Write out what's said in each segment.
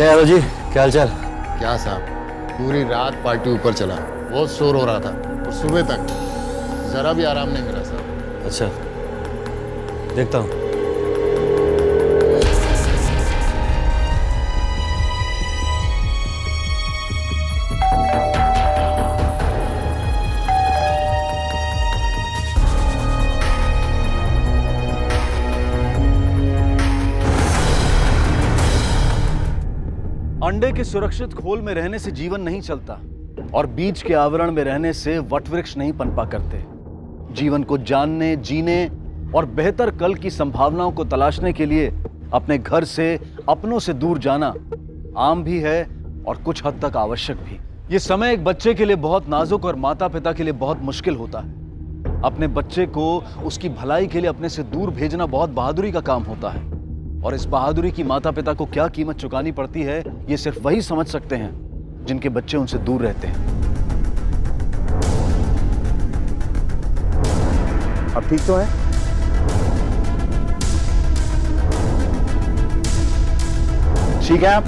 क्या है जी, क्या हाल चाल? क्या साहब, पूरी रात पार्टी ऊपर चला, बहुत शोर हो रहा था और सुबह तक जरा भी आराम नहीं मिला साहब। अच्छा, देखता हूँ। अंडे के सुरक्षित खोल में रहने से जीवन नहीं चलता और बीज के आवरण में रहने से वटवृक्ष नहीं पनपा करते। जीवन को जानने, जीने और बेहतर कल की संभावनाओं को तलाशने के लिए अपने घर से, अपनों से दूर जाना आम भी है और कुछ हद तक आवश्यक भी। ये समय एक बच्चे के लिए बहुत नाजुक और माता पिता के लिए बहुत मुश्किल होता है। अपने बच्चे को उसकी भलाई के लिए अपने से दूर भेजना बहुत बहादुरी का काम होता है और इस बहादुरी की माता पिता को क्या कीमत चुकानी पड़ती है, ये सिर्फ वही समझ सकते हैं जिनके बच्चे उनसे दूर रहते हैं। अब ठीक तो है? ठीक है आप?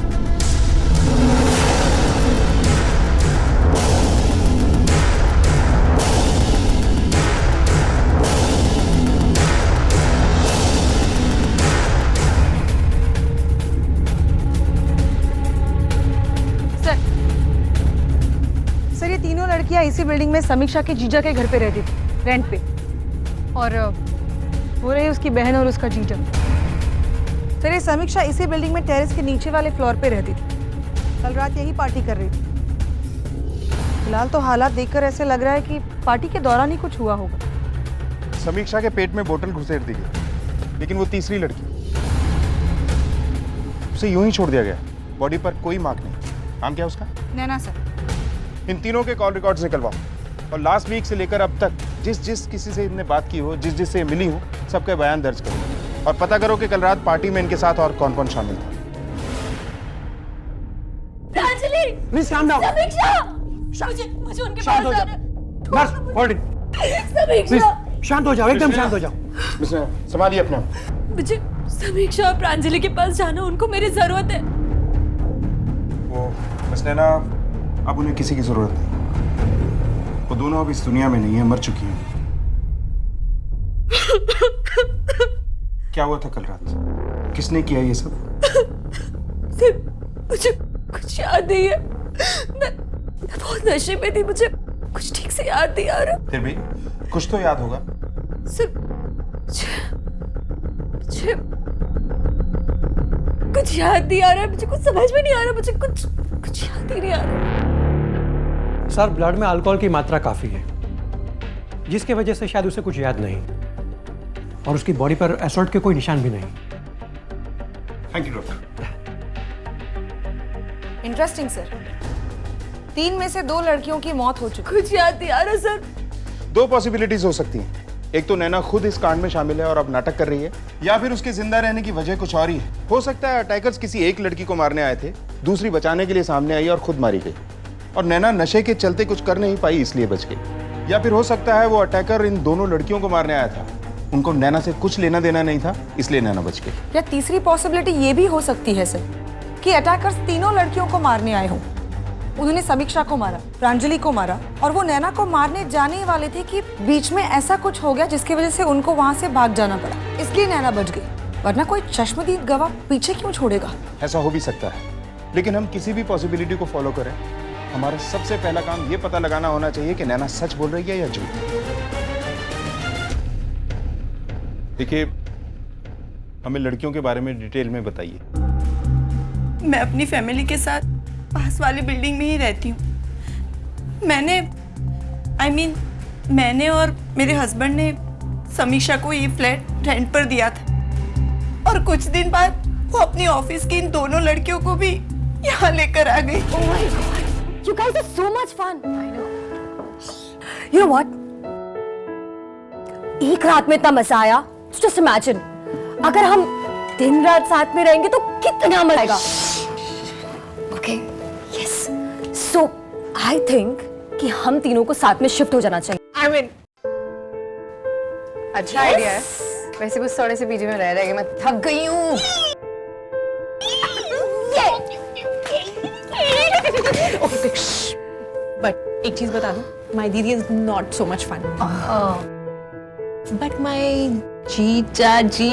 सर, ये तीनों लड़कियां इसी बिल्डिंग में समीक्षा के जीजा के घर पे रहती थी, रेंट पे। और वो रही उसकी बहन और उसका जीजा। सर, ये समीक्षा इसी बिल्डिंग में टेरेस के नीचे वाले फ्लोर पे रहती थी। कल रात यही पार्टी कर रही थी। फिलहाल तो हालात देखकर ऐसे लग रहा है कि पार्टी के दौरान ही कुछ हुआ होगा। समीक्षा के पेट में बोतल घुसेड़ दी गई, लेकिन वो तीसरी लड़की, उसे यूं ही छोड़ दिया गया। बॉडी पर कोई मार्क नहीं। नाम क्या है उसका? नैना सर। इन तीनों के कॉल रिकॉर्ड्स निकलवाओ और लास्ट वीक से लेकर अब तक जिस किसी से इनने बात की हो, जिस से मिली हो, सबके बयान दर्ज करो और पता करो कि कल रात पार्टी में इनके साथ और कौन कौन शामिल था। Please calm down. मुझे उनके शांत हो पास जाओ। Nurse, hold it. समीक्षा, शांत हो जाओ, एकदम शांत हो जाओ। मिस्टर, संभालिए अपने आप। मुझे समीक्षा और प्रांजलि के पास जाना, उनको मेरी जरूरत है। वो बस नैना, अब उन्हें किसी की जरूरत नहीं। वो दोनों अब इस दुनिया में नहीं है, मर चुकी हैं। क्या हुआ था कल रात? किसने किया ये सब? सिर्फ मुझे कुछ याद नहीं है। मैं बहुत नशे में थी, मुझे कुछ ठीक से याद नहीं आ रहा। फिर भी कुछ तो याद होगा। सिर्फ मुझे कुछ याद नहीं आ रहा, मुझे कुछ समझ में नहीं आ रहा, मुझे कुछ याद ही नहीं आ रहा। सर, ब्लड में अल्कोहल की मात्रा काफी है, जिसकी वजह से शायद उसे कुछ याद नहीं, और उसकी बॉडी पर असॉल्ट के कोई निशान भी नहीं। Thank you doctor. Interesting sir. 3 में से 2 लड़कियों की मौत हो चुकी। कुछ याद नहीं आ रहा सर। 2 पॉसिबिलिटीज हो सकती हैं। एक तो नैना खुद इस कांड में शामिल है और अब नाटक कर रही है, या फिर उसके जिंदा रहने की वजह कुछ और ही है। हो सकता है अटैकर्स किसी एक लड़की को मारने आए थे, दूसरी बचाने के लिए सामने आई और खुद मारी गई, और नैना नशे के चलते कुछ कर नहीं पाई इसलिए बच गई। या फिर हो सकता है वो अटैकर इन दोनों लड़कियों को मारने आया था, उनको नैना से कुछ लेना देना नहीं था, इसलिए नैना बच गई। या तीसरी पॉसिबिलिटी ये भी हो सकती है सर कि अटैकर्स तीनों लड़कियों को मारने आए हों। उन्होंने समीक्षा को मारा, प्रांजलि को मारा, और वो नैना को मारने जाने वाले थे कि बीच में ऐसा कुछ हो गया जिसकी वजह से उनको वहां से भाग जाना पड़ा, इसलिए नैना बच गई। वरना कोई चश्मदीद गवाह पीछे क्यों छोड़ेगा? ऐसा हो भी सकता है, लेकिन हम किसी भी पॉसिबिलिटी को फॉलो करें, हमारा सबसे पहला काम ये पता लगाना होना चाहिए कि नैना सच बोल रही है या झूठ। देखिए, हमें लड़कियों के बारे में डिटेल में बताइए। मैं अपनी फैमिली के साथ पास वाली बिल्डिंग में ही रहती हूँ। मैंने और मेरे हस्बैंड ने समीक्षा को ये फ्लैट रेंट पर दिया था, और कुछ दिन बाद वो अपनी ऑफिस की इन दोनों लड़कियों को भी यहाँ लेकर आ गई। Oh my God, you guys are so much fun. I know. You know what? एक रात में इतना मजा आया। Just imagine, अगर हम दिन रात साथ में रहेंगे तो कितना मजा आएगा। Okay, yes. So I think कि हम तीनों को साथ में शिफ्ट हो जाना चाहिए। I mean, अच्छा आइडिया है। वैसे कुछ थोड़े से पीछे में रह रहे मैं थक गई हूँ। बट एक चीज बता दूं, माय दीदी is not so much fun, but my जीजा जी,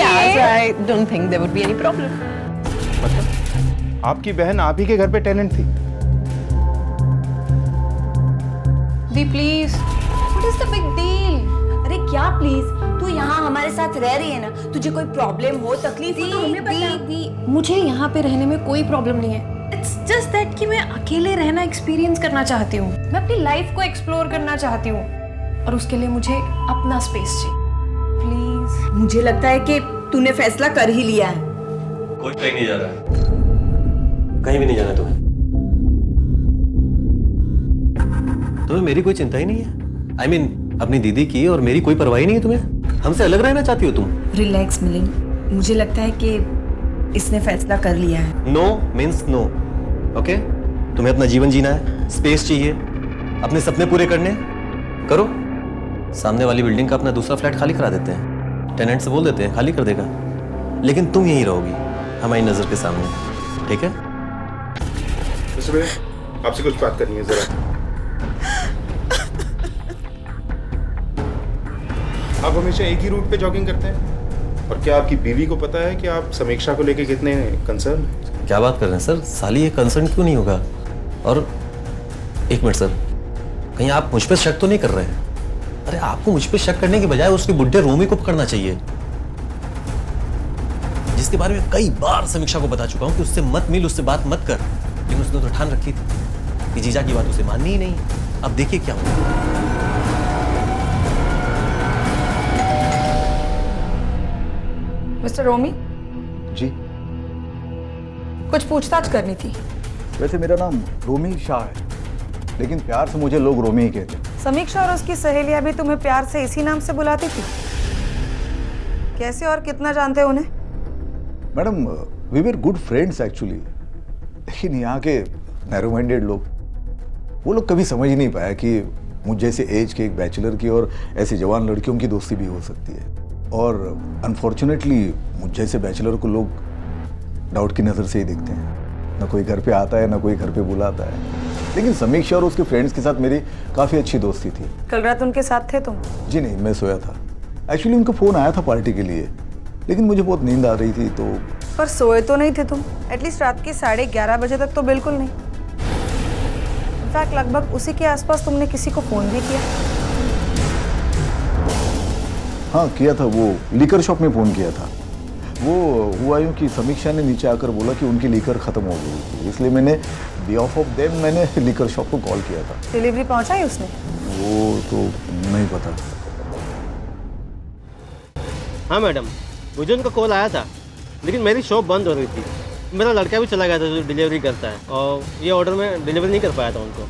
I don't think there would be any problem. आपकी बहन आप ही के घर पे टेनेंट थी? दी please, what is the big deal? अरे क्या प्लीज, तू यहाँ हमारे साथ रह रही है ना, तुझे कोई प्रॉब्लम हो, तकलीफ हो तो हमें बता. मुझे यहाँ पे रहने में कोई प्रॉब्लम नहीं है. इट्स जस्ट दैट कि मैं अकेले रहना एक्सपीरियंस करना चाहती हूँ. मैं अपनी लाइफ को एक्सप्लोर करना चाहती हूँ और उसके लिए मुझे अपना स्पेस चाहिए. प्लीज. मुझे लगता है कि तूने फैसला कर ही लिया है. कोई कहीं नहीं जा रहा है, कहीं भी नहीं जाना तुम्हें. तुम्हें मेरी कोई चिंता ही नहीं है. I mean, अपनी दीदी की और मेरी कोई परवाह ही नहीं है तुम्हें. हमसे अलग रहना चाहती हो तुम. रिलैक्स मिलिंद, मुझे लगता है कि इसने फैसला कर लिया है. No means no. ओके, तुम्हें अपना जीवन जीना है, स्पेस चाहिए, अपने सपने पूरे करने हैं, करो. सामने वाली बिल्डिंग का अपना दूसरा फ्लैट खाली करा देते हैं, टेनेंट से बोल देते हैं खाली कर देगा, लेकिन तुम यहीं रहोगी हमारी नजर के सामने. ठीक है? आपसे कुछ बात करनी है जरा. आप हमेशा एक ही रूट पे जॉगिंग करते हैं? और क्या आपकी बीवी को पता है कि आप समीक्षा को लेके कितने कंसर्न? क्या बात कर रहे हैं सर, साली ये कंसर्न क्यों नहीं होगा? और एक मिनट सर, कहीं आप मुझ पे शक तो नहीं कर रहे हैं? अरे आपको मुझ पे शक करने के बजाय उसके बुड्ढे रोमी को पकड़ना चाहिए, जिसके बारे में कई बार समीक्षा को बता चुका हूं कि उससे मत मिल, उससे बात मत कर, लेकिन उसने तो ठान रखी थी कि जीजा की बात उसे माननी ही नहीं. अब देखिए क्या हुआ. मिस्टर रोमी जी, कुछ पूछताछ करनी थी. वैसे मेरा नाम रोमी शाह है, लेकिन प्यार से मुझे लोग रोमी ही कहते हैं. समीक्षा और उसकी सहेलियां भी तुम्हें प्यार से इसी नाम से बुलाती थी? कैसे और कितना जानते हो उन्हें? Madam, we were good friends actually, लेकिन यहाँ के नैरो माइंडेड लोग, वो लोग कभी समझ ही नहीं पाया कि मुझ जैसे एज के एक बैचलर की और ऐसी जवान लड़कियों की दोस्ती भी हो सकती है. और अनफॉर्चुनेटली मुझ जैसे बैचलर को लोग डाउट की नज़र से ही देखते हैं. ना कोई घर पे आता है, ना कोई घर पे बुलाता है. लेकिन समीक्षा और उसके फ्रेंड्स के साथ मेरी काफ़ी अच्छी दोस्ती थी. कल रात उनके साथ थे तुम? जी नहीं, मैं सोया था. एक्चुअली उनका फ़ोन आया था पार्टी के लिए, लेकिन मुझे बहुत नींद आ रही थी तो. पर सोए तो नहीं थे तुम? एटलीस्ट रात के 11:30 बजे तक तो बिल्कुल नहीं. इनफैक्ट लगभग उसी के आसपास तुमने किसी को फ़ोन भी किया. हाँ किया था, वो लीकर शॉप में फ़ोन किया था. वो हुआ यूँ कि समीक्षा ने नीचे आकर बोला कि उनकी लीकर ख़त्म हो गई थी, इसलिए मैंने बिहाफ ऑफ देम मैंने लीकर शॉप को कॉल किया था. डिलीवरी पहुंचाई उसने? वो तो नहीं पता. हाँ मैडम, मुझे उनका कॉल आया था, लेकिन मेरी शॉप बंद हो रही थी. मेरा लड़का भी चला गया था जो डिलीवरी करता है, और ये ऑर्डर में डिलीवरी नहीं कर पाया था उनको.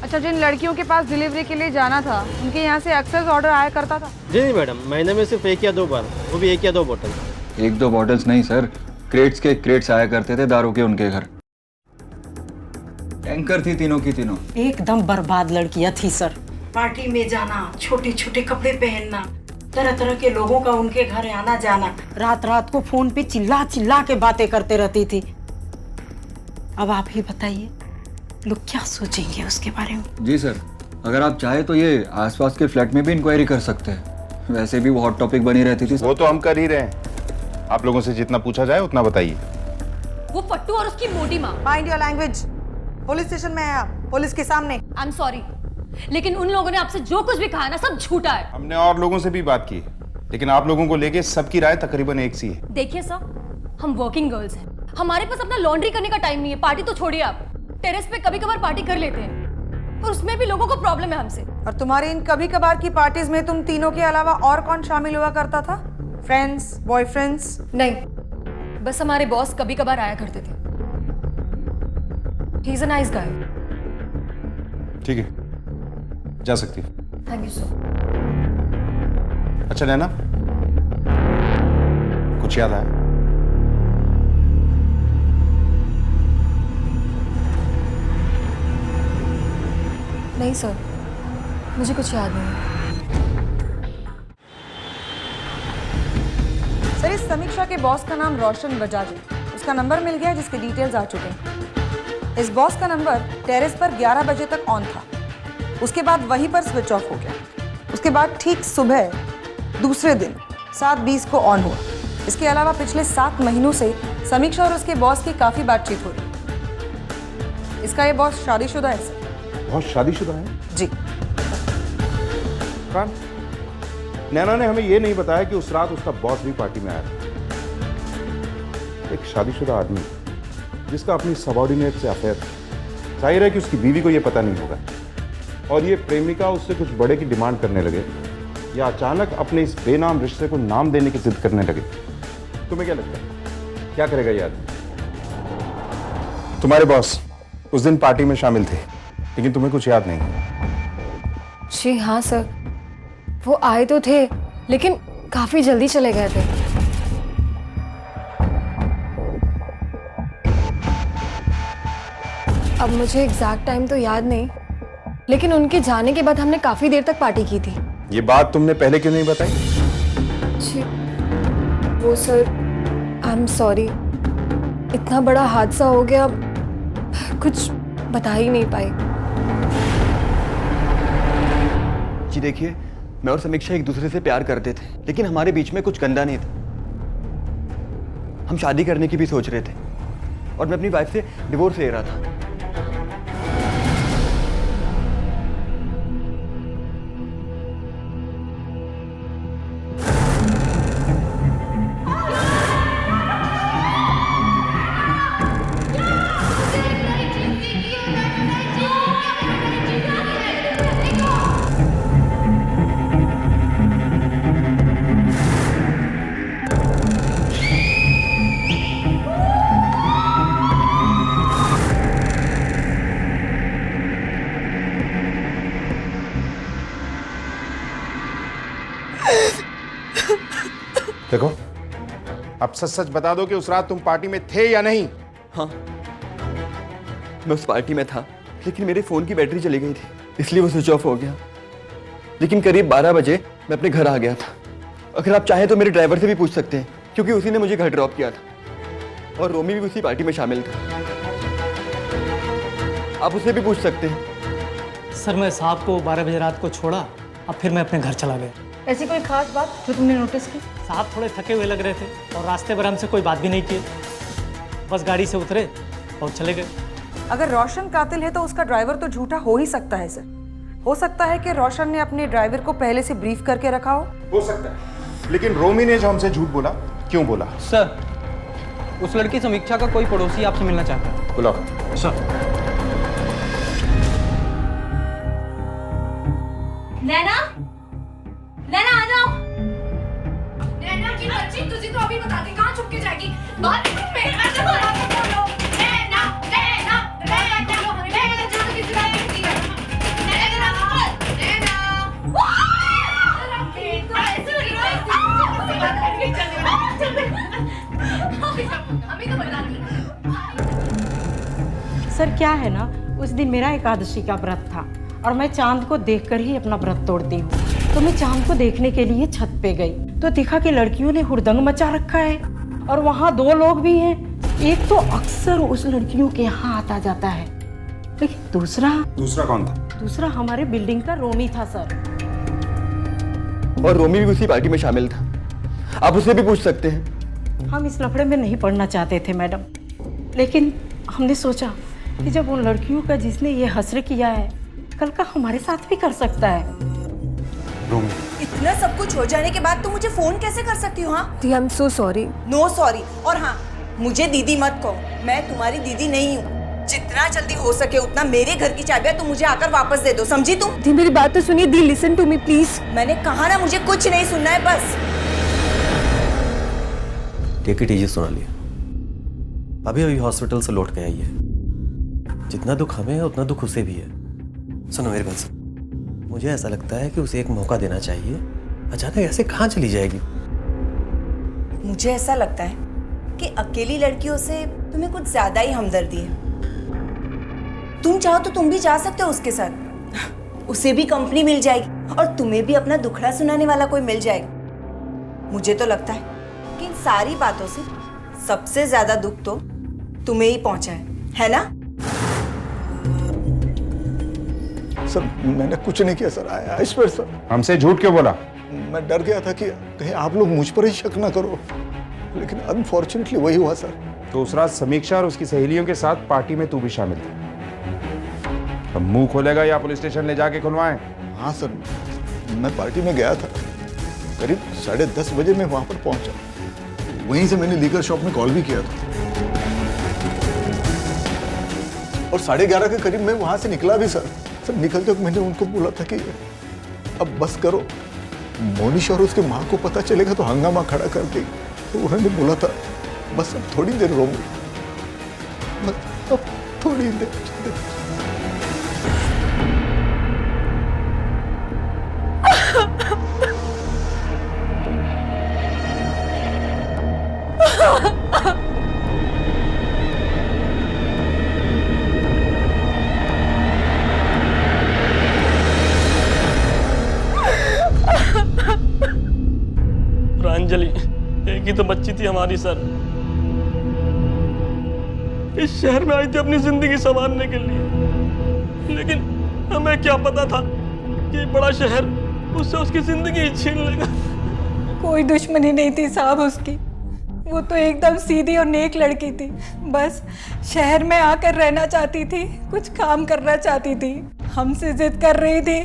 अच्छा, जिन लड़कियों के पास डिलीवरी के लिए जाना था उनके यहाँ से अक्सर ऑर्डर आया करता था? जी नहीं मैडम, महीने में सिर्फ 1 या 2 बार, वो भी 1 या 2 बोतल. 1-2 बॉटल्स नहीं सर, क्रेट्स के क्रेट्स आया करते थे दारू के उनके घर. टैंकर थी तीनों की तीनों. एकदम बर्बाद लड़कियां थी सर. पार्टी में जाना, छोटे छोटे कपड़े पहनना, तरह तरह के लोगों का उनके घर आना जाना, रात रात को फोन पे चिल्ला चिल्ला के बातें करते रहती थी. अब आप ही बताइए, लोग क्या सोचेंगे उसके बारे में? जी सर, अगर आप चाहे तो ये आसपास के फ्लैट में भी इंक्वायरी कर सकते हैं. वैसे भी वो हॉट टॉपिक बनी रहती थी. वो तो हम कर ही रहे हैं. आप लोगों से जितना पूछा जाए उतना बताइए. वो फट्टू और उसकी मोटी माँ. Mind your language. Police station में है आप, पुलिस के सामने. आई एम सॉरी, लेकिन उन लोगों ने आपसे जो कुछ भी कहा ना, सब झूठा है. हमने और लोगों से भी बात की, लेकिन आप लोगों को लेके सबकी राय तकरीबन एक सी है. देखिए सर, हम वर्किंग गर्ल्स हैं, हमारे पास अपना लॉन्ड्री करने का टाइम नहीं है. पार्टी तो छोड़िए, आप टेरेस पे कभी कभार पार्टी कर लेते हैं, और उसमें भी लोगों को प्रॉब्लम है हमसे. और तुम्हारी इन कभी कभार की पार्टीज में तुम तीनों के अलावा और कौन शामिल हुआ करता था? Friends, boyfriends? नहीं, बस हमारे बॉस कभी कभार आया करते थे. He is a nice guy. ठीक है, जा सकती है. Thank you sir. अच्छा नैना, कुछ याद आया? नहीं सर, मुझे कुछ याद नहीं. सर, इस समीक्षा के बॉस का नाम रोशन बजाज है. उसका नंबर मिल गया जिसके डिटेल्स आ चुके हैं. इस बॉस का नंबर टेरेस पर 11 बजे तक ऑन था। उसके बाद वहीं पर स्विच ऑफ हो गया। उसके बाद ठीक सुबह दूसरे दिन 7:20 को ऑन हुआ। इसके अलावा पिछले 7 महीनों से समीक्षा और उसके बॉस की काफी बातचीत हो रही। इसका ये बॉस शादीशुदा है सर। बहुत शादीशुदा है जी। कान, नैना ने हमें ये नहीं बताया कि उस रात उसका बॉस भी पार्टी में आया था। एक शादीशुदा आदमी जिसका अपनी सबॉर्डिनेट से अफेयर था, जाहिर है कि उसकी बीवी को यह पता नहीं होगा और ये प्रेमिका उससे कुछ बड़े की डिमांड करने लगे या अचानक अपने इस बेनाम रिश्ते को नाम देने की जिद करने लगे। तुम्हें क्या लगता है क्या करेगा ये आदमी? तुम्हारे बॉस उस दिन पार्टी में शामिल थे, लेकिन तुम्हें कुछ याद नहीं? जी हाँ सर, वो आए तो थे लेकिन काफी जल्दी चले गए थे। अब मुझे एग्जैक्ट टाइम तो याद नहीं, लेकिन उनके जाने के बाद हमने काफी देर तक पार्टी की थी। ये बात तुमने पहले क्यों नहीं बताई? जी वो सर, आई एम सॉरी, इतना बड़ा हादसा हो गया, कुछ बता ही नहीं पाई। जी देखिए, मैं और समीक्षा एक दूसरे से प्यार करते थे, लेकिन हमारे बीच में कुछ गंदा नहीं था। हम शादी करने की भी सोच रहे थे और मैं अपनी वाइफ से डिवोर्स ले रहा था। देखो, अब सच सच बता दो कि उस रात तुम पार्टी में थे या नहीं? हाँ, मैं उस पार्टी में था, लेकिन मेरे फोन की बैटरी चली गई थी, इसलिए वो स्विच ऑफ हो गया। लेकिन करीब 12 बजे मैं अपने घर आ गया था। अगर आप चाहें तो मेरे ड्राइवर से भी पूछ सकते हैं, क्योंकि उसी ने मुझे घर ड्रॉप किया था और रोमी भी उसी पार्टी में शामिल था। आप उससे भी पूछ सकते हैं। सर, मैं साहब को 12 बजे रात को छोड़ा, अब फिर मैं अपने घर चला गया। ऐसी कोई खास बात जो तुमने नोटिस की? साहब थोड़े थके हुए लग रहे थे और रास्ते भर हमसे कोई बात भी नहीं की, बस गाड़ी से उतरे और चले गए। अगर रोशन कातिल है तो उसका ड्राइवर तो झूठा हो ही सकता है सर। हो सकता है कि रोशन ने अपने ड्राइवर को पहले से ब्रीफ करके रखा हो सकता है, लेकिन रोमी ने जो हमसे झूठ बोला, क्यों बोला? सर, उस लड़की समीक्षा का कोई पड़ोसी आपसे मिलना चाहता है। बुलाओ। सर। नैना, नैना आ जाओ। नैना की बच्ची, तुझे तो अभी बता दी, कहाँ छुप के जाएगी? बात में नैना, नैना, नैना, नैना जो किसी बात करती है। नैना, नैना, तो ऐसे ही बात करके चले। हमें तो बता दी। सर क्या है ना, उस दिन मेरा एकादशी का व्रत था और मैं चांद को देखकर ही अपना व्रत तोड़ती हूँ। तो मैं चांद को देखने के लिए छत पे गई तो देखा कि लड़कियों ने हुड़दंग मचा रखा है और वहाँ 2 लोग भी हैं। एक तो अक्सर उस लड़कियों के यहाँ आता जाता है, लेकिन दूसरा कौन था? दूसरा हमारे बिल्डिंग का रोमी था सर। और रोमी भी उसी पार्टी में शामिल था, आप उससे भी पूछ सकते हैं। हम इस लफड़े में नहीं पड़ना चाहते थे मैडम, लेकिन हमने सोचा कि जब उन लड़कियों का जिसने ये हसर किया है, कल का हमारे साथ भी कर सकता है। इतना सब कुछ हो जाने के बाद तुम मुझे फोन कैसे कर सकती हो? हाँ, I am so sorry. No sorry. और हाँ, मुझे दीदी मत कहो, मैं तुम्हारी दीदी नहीं हूँ। जितना जल्दी हो सके उतना मेरे घर की चाबियां तुम मुझे आकर वापस दे दो, समझी तुम? दी मेरी बात तो सुनिए, दी लिसन टू मी प्लीज। मैंने कहा ना, मुझे कुछ नहीं सुनना है बस। टेक इट इजी सोनाली, अभी अभी हॉस्पिटल से लौट के आई है। जितना दुख हमें है उतना दुख उसे भी है। सुनो मेरी बात सुन, मुझे ऐसा लगता है कि उसे एक मौका देना चाहिए। अचानक ऐसे कहाँ चली जाएगी? मुझे ऐसा लगता है कि अकेली लड़कियों से तुम्हें कुछ ज्यादा ही हमदर्दी है। तुम चाहो तो तुम भी जा सकते हो उसके साथ, उसे भी कंपनी मिल जाएगी और तुम्हें भी अपना दुखड़ा सुनाने वाला कोई मिल जाएगा। मुझे तो लगता है कि इन सारी बातों से सबसे ज्यादा दुख तो तुम्हें ही पहुंचा है ना? सर मैंने कुछ नहीं किया सर, आई स्वेयर सर। हमसे झूठ क्यों बोला? मैं डर गया था कि कहीं आप लोग मुझ पर ही शक ना करो, लेकिन अनफॉर्चुनेटली वही हुआ सर। तो उस रात समीक्षा और उसकी सहेलियों के साथ पार्टी में तू भी शामिल था। अब मुंह खोलेगा या पुलिस स्टेशन ले जाके खुलवाएं? हाँ सर, मैं पार्टी में गया था, करीब 10:30 बजे मैं वहां पर पहुंचा। वहीं से मैंने लीकर शॉप में कॉल भी किया था और 11:30 के करीब मैं वहां से निकला भी सर। सर निकलते वक्त मैंने उनको बोला था कि अब बस करो, मोनिश और उसकी माँ को पता चलेगा तो हंगामा खड़ा कर देगी। तो उन्होंने बोला था बस अब थोड़ी देर रो, बस अब थोड़ी देर। प्रांजलि एक ही तो बच्ची थी हमारी सर। इस शहर में आई थी अपनी जिंदगी संवारने के लिए, लेकिन हमें क्या पता था कि बड़ा शहर उससे उसकी जिंदगी छीन लेगा। कोई दुश्मनी नहीं थी साहब उसकी, वो तो एकदम सीधी और नेक लड़की थी। बस शहर में आकर रहना चाहती थी, कुछ काम करना चाहती थी। हमसे जिद कर रही थी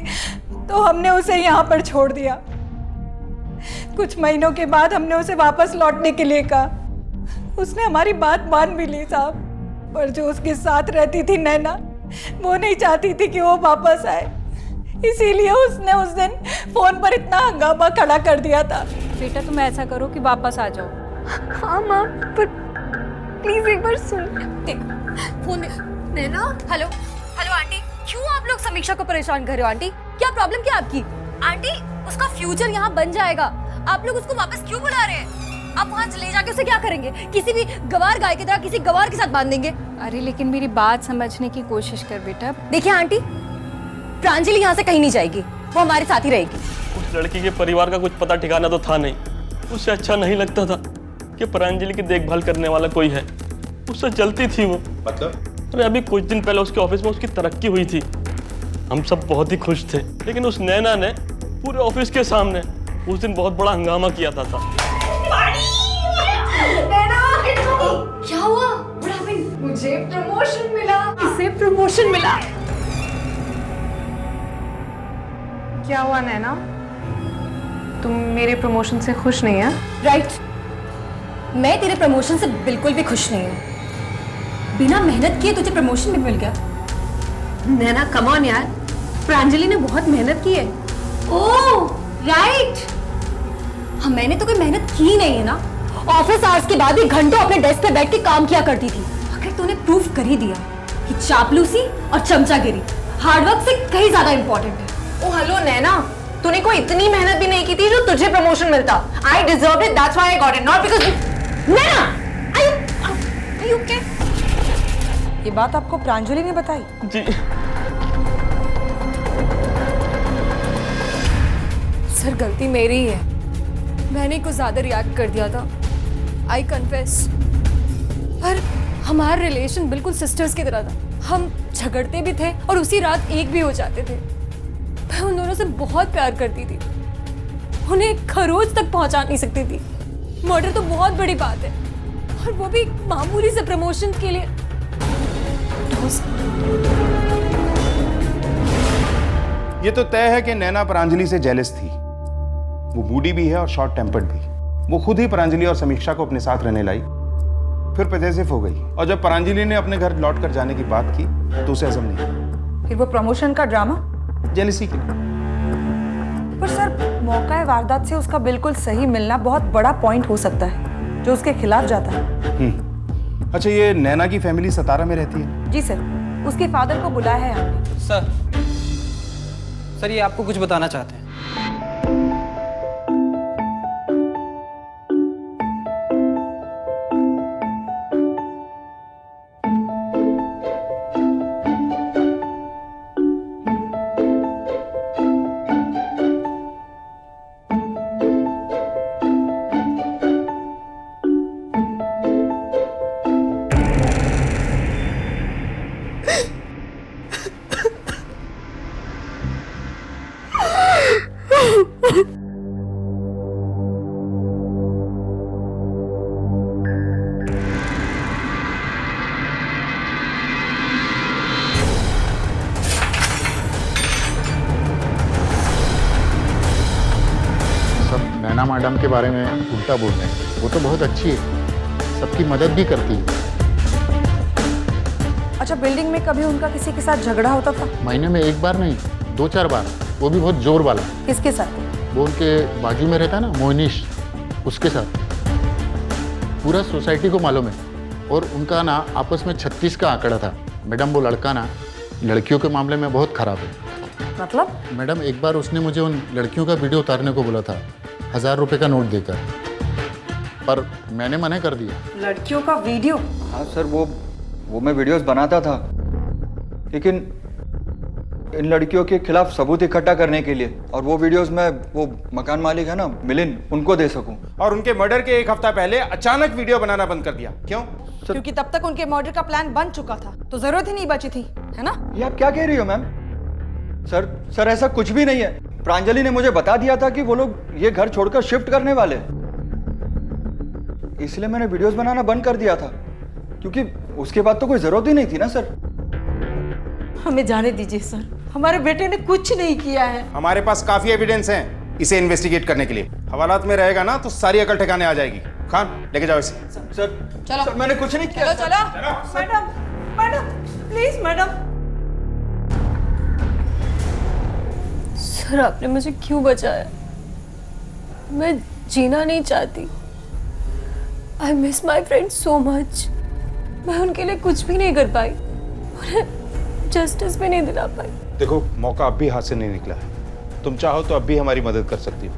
तो हमने उसे यहाँ पर छोड़ दिया। कुछ महीनों के बाद हमने उसे वापस लौटने के लिए कहा। उसने हमारी बात मान भी ली साहब, पर जो उसके साथ रहती थी नैना, वो नहीं चाहती थी कि वो वापस आए। इसीलिए उसने उस दिन फोन पर इतना हंगामा खड़ा कर दिया था। बेटा तुम ऐसा करो कि वापस आ जाओ। हाँ माँ, पर प्लीज एक बार सुन। देखो फोन नैना। हेलो हेलो आंटी, क्यों आप लोग समीक्षा को परेशान कर रहे हो? आंटी क्या प्रॉब्लम क्या आपकी? आंटी उसका फ्यूचर यहाँ बन जाएगा, आप लोग उसको वापस क्यों बुला रहे हैं? आप वहाँ ले जाके उसे क्या करेंगे? किसी भी गवार गाय की तरह किसी गवार के साथ बांध देंगे? अरे लेकिन मेरी बात समझने की कोशिश कर बेटा। देखिए आंटी, प्रांजलि यहाँ से कहीं नहीं जाएगी, वो हमारे साथ ही रहेगी। उस लड़की के परिवार का कुछ पता ठिकाना तो था नहीं। उससे अच्छा नहीं लगता था कि प्रांजलि की देखभाल करने वाला कोई है। उससे जलती थी वो। मतलब? अरे अभी कुछ दिन पहले उसके ऑफिस में उसकी तरक्की हुई थी, हम सब बहुत ही खुश थे। लेकिन उस नैना ने पूरे ऑफिस के सामने उस दिन बहुत बड़ा हंगामा किया था। क्या हुआ? मुझे प्रमोशन मिला। इसे प्रमोशन मिला। क्या हुआ नैना, तुम मेरे प्रमोशन से खुश नहीं है? राइट, मैं तेरे प्रमोशन से बिल्कुल भी खुश नहीं हूँ। बिना मेहनत किए तुझे प्रमोशन भी मिल गया। नैना कम ऑन यार, प्रांजलि ने बहुत मेहनत की है। ओह राइट, हाँ मैंने तो कोई मेहनत की नहीं है ना। ऑफिस आवर्स के बाद भी घंटों अपने डेस्क पे बैठ के काम किया करती थी। आखिर तूने प्रूफ कर ही दिया कि चापलूसी और चमचागिरी हार्डवर्क से कहीं ज्यादा इंपॉर्टेंट है। ओ हेलो नैना, तूने कोई इतनी मेहनत भी नहीं की थी जो तुझे प्रमोशन मिलता। I deserve it, that's why I got it, not because Naina, are you okay? ये बात आपको प्रांजलि ने बताई? जी सर गलती मेरी ही है, मैंने कुछ ज्यादा रिएक्ट कर दिया था, आई कन्फेस। पर हमारा रिलेशन बिल्कुल सिस्टर्स की तरह था। हम झगड़ते भी थे और उसी रात एक भी हो जाते थे। मैं उन दोनों से बहुत प्यार करती थी, उन्हें खरोच तक पहुंचा नहीं सकती थी। मर्डर तो बहुत बड़ी बात है, और वो भी मामूली से प्रमोशन के लिए। ये तो तय है कि नैना प्रांजलि से जेलस थी। वो बूढ़ी भी है और शॉर्ट टेम्पर्ड भी। वो खुद ही प्रांजलि और समीक्षा को अपने साथ रहने लाई, फिर पजेसिव हो गई। और जब प्रांजलि ने अपने घर लौट कर जाने की बात की तो उसे हजम नहीं। फिर वो प्रमोशन का ड्रामा जेलसी के लिए। पर सर मौका वारदात से उसका बिल्कुल सही मिलना बहुत बड़ा पॉइंट हो सकता है जो उसके खिलाफ जाता है। अच्छा, ये नैना की फैमिली सतारा में रहती है? जी सर, उसके फादर को बुलाया है हमने। सर ये आपको कुछ बताना चाहते हैं। मैडम के बारे में उल्टा बोल रहे हैं। वो तो बहुत अच्छी है, सबकी मदद भी करती है। अच्छा, बिल्डिंग में कभी उनका किसी के साथ झगड़ा होता था? महीने में एक बार नहीं, 2-4 बार, वो भी बहुत जोर वाला। किसके साथ? वो उनके बाजू में रहता ना मोहनीश, उसके साथ। पूरा सोसाइटी को मालूम है। और उनका ना आपस में 36 का आंकड़ा था। मैडम वो लड़का ना लड़कियों के मामले में बहुत खराब है। मतलब? मैडम एक बार उसने मुझे उन लड़कियों का वीडियो उतारने को बोला था, 1000 रुपये का नोट देकर, पर मैंने मना कर दिया। लड़कियों का वीडियो? हाँ सर, वो मैं वीडियोस बनाता था, लेकिन इन लड़कियों के खिलाफ सबूत इकट्ठा करने के लिए, और वो वीडियोस मैं वो मकान मालिक है ना मिलिंद, उनको दे सकूं। और उनके मर्डर के 1 हफ्ता पहले अचानक वीडियो बनाना बंद कर दिया, क्यों? क्योंकि तब तक उनके मर्डर का प्लान बन चुका था, तो जरूरत ही नहीं बची थी, है ना? ये आप क्या कह रही हो मैम? सर ऐसा कुछ भी नहीं है। प्रांजलि ने मुझे बता दिया था कि वो लोग ये घर छोड़कर शिफ्ट करने वाले, इसलिए मैंने वीडियोस बनाना बंद कर दिया था, क्योंकि उसके बाद तो कोई जरूरत ही नहीं थी ना सर। हमें जाने दीजिए सर, हमारे बेटे ने कुछ नहीं किया है। हमारे पास काफी एविडेंस है इसे इन्वेस्टिगेट करने के लिए। हवालात में रहेगा ना तो सारी अकल ठिकाने आ जाएगी। खान, लेके जाओ इसे। सर चलो। सर, मैंने कुछ नहीं किया। चलो मैडम, प्लीज मैडम। सर, आपने मुझे क्यों बचाया? मैं जीना नहीं चाहती। I miss my friend so much. मैं उनके लिए कुछ भी नहीं कर पाई, उन्हें जस्टिस भी नहीं दिला पाई। देखो, मौका अब भी हाथ से नहीं निकला है। तुम चाहो तो अब भी हमारी मदद कर सकती हो।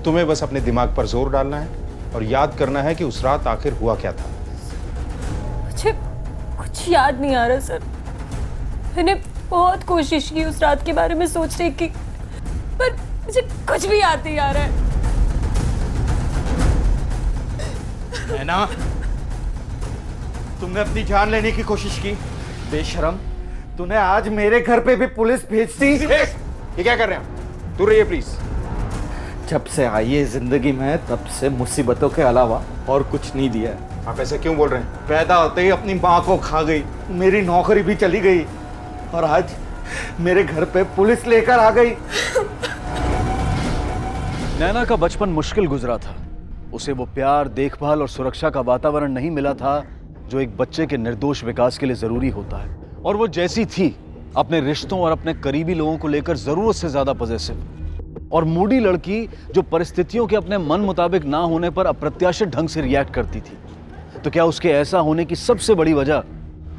तुम्हें बस अपने दिमाग पर जोर डालना है और याद करना है कि उस रात आखिर हुआ क्या था। मुझे कुछ याद नहीं आ रहा सर। मैंने बहुत कोशिश की उस रात के बारे में सोचने की, पर मुझे कुछ भी याद नहीं आ रहा है। नैना, तुमने अपनी जान लेने की कोशिश की, बेशरम। तूने आज मेरे घर पे भी पुलिस भेज दी। ये क्या कर रहे हैं? दूर रहिए प्लीज। जब से आई है जिंदगी में, तब से मुसीबतों के अलावा और कुछ नहीं दिया है। आप ऐसे क्यों बोल रहे हैं? पैदा होते ही अपनी माँ को खा गई, मेरी नौकरी भी चली गई, और आज मेरे घर पे पुलिस लेकर आ गई। नैना का बचपन मुश्किल गुजरा था। उसे वो प्यार, देखभाल और सुरक्षा का वातावरण नहीं मिला था जो एक बच्चे के निर्दोष विकास के लिए जरूरी होता है। और वो जैसी थी, अपने रिश्तों और अपने करीबी लोगों को लेकर जरूरत से ज्यादा पॉजिटिव और मूडी लड़की, जो परिस्थितियों के अपने मन मुताबिक ना होने पर अप्रत्याशित ढंग से रिएक्ट करती थी। तो क्या उसके ऐसा होने की सबसे बड़ी वजह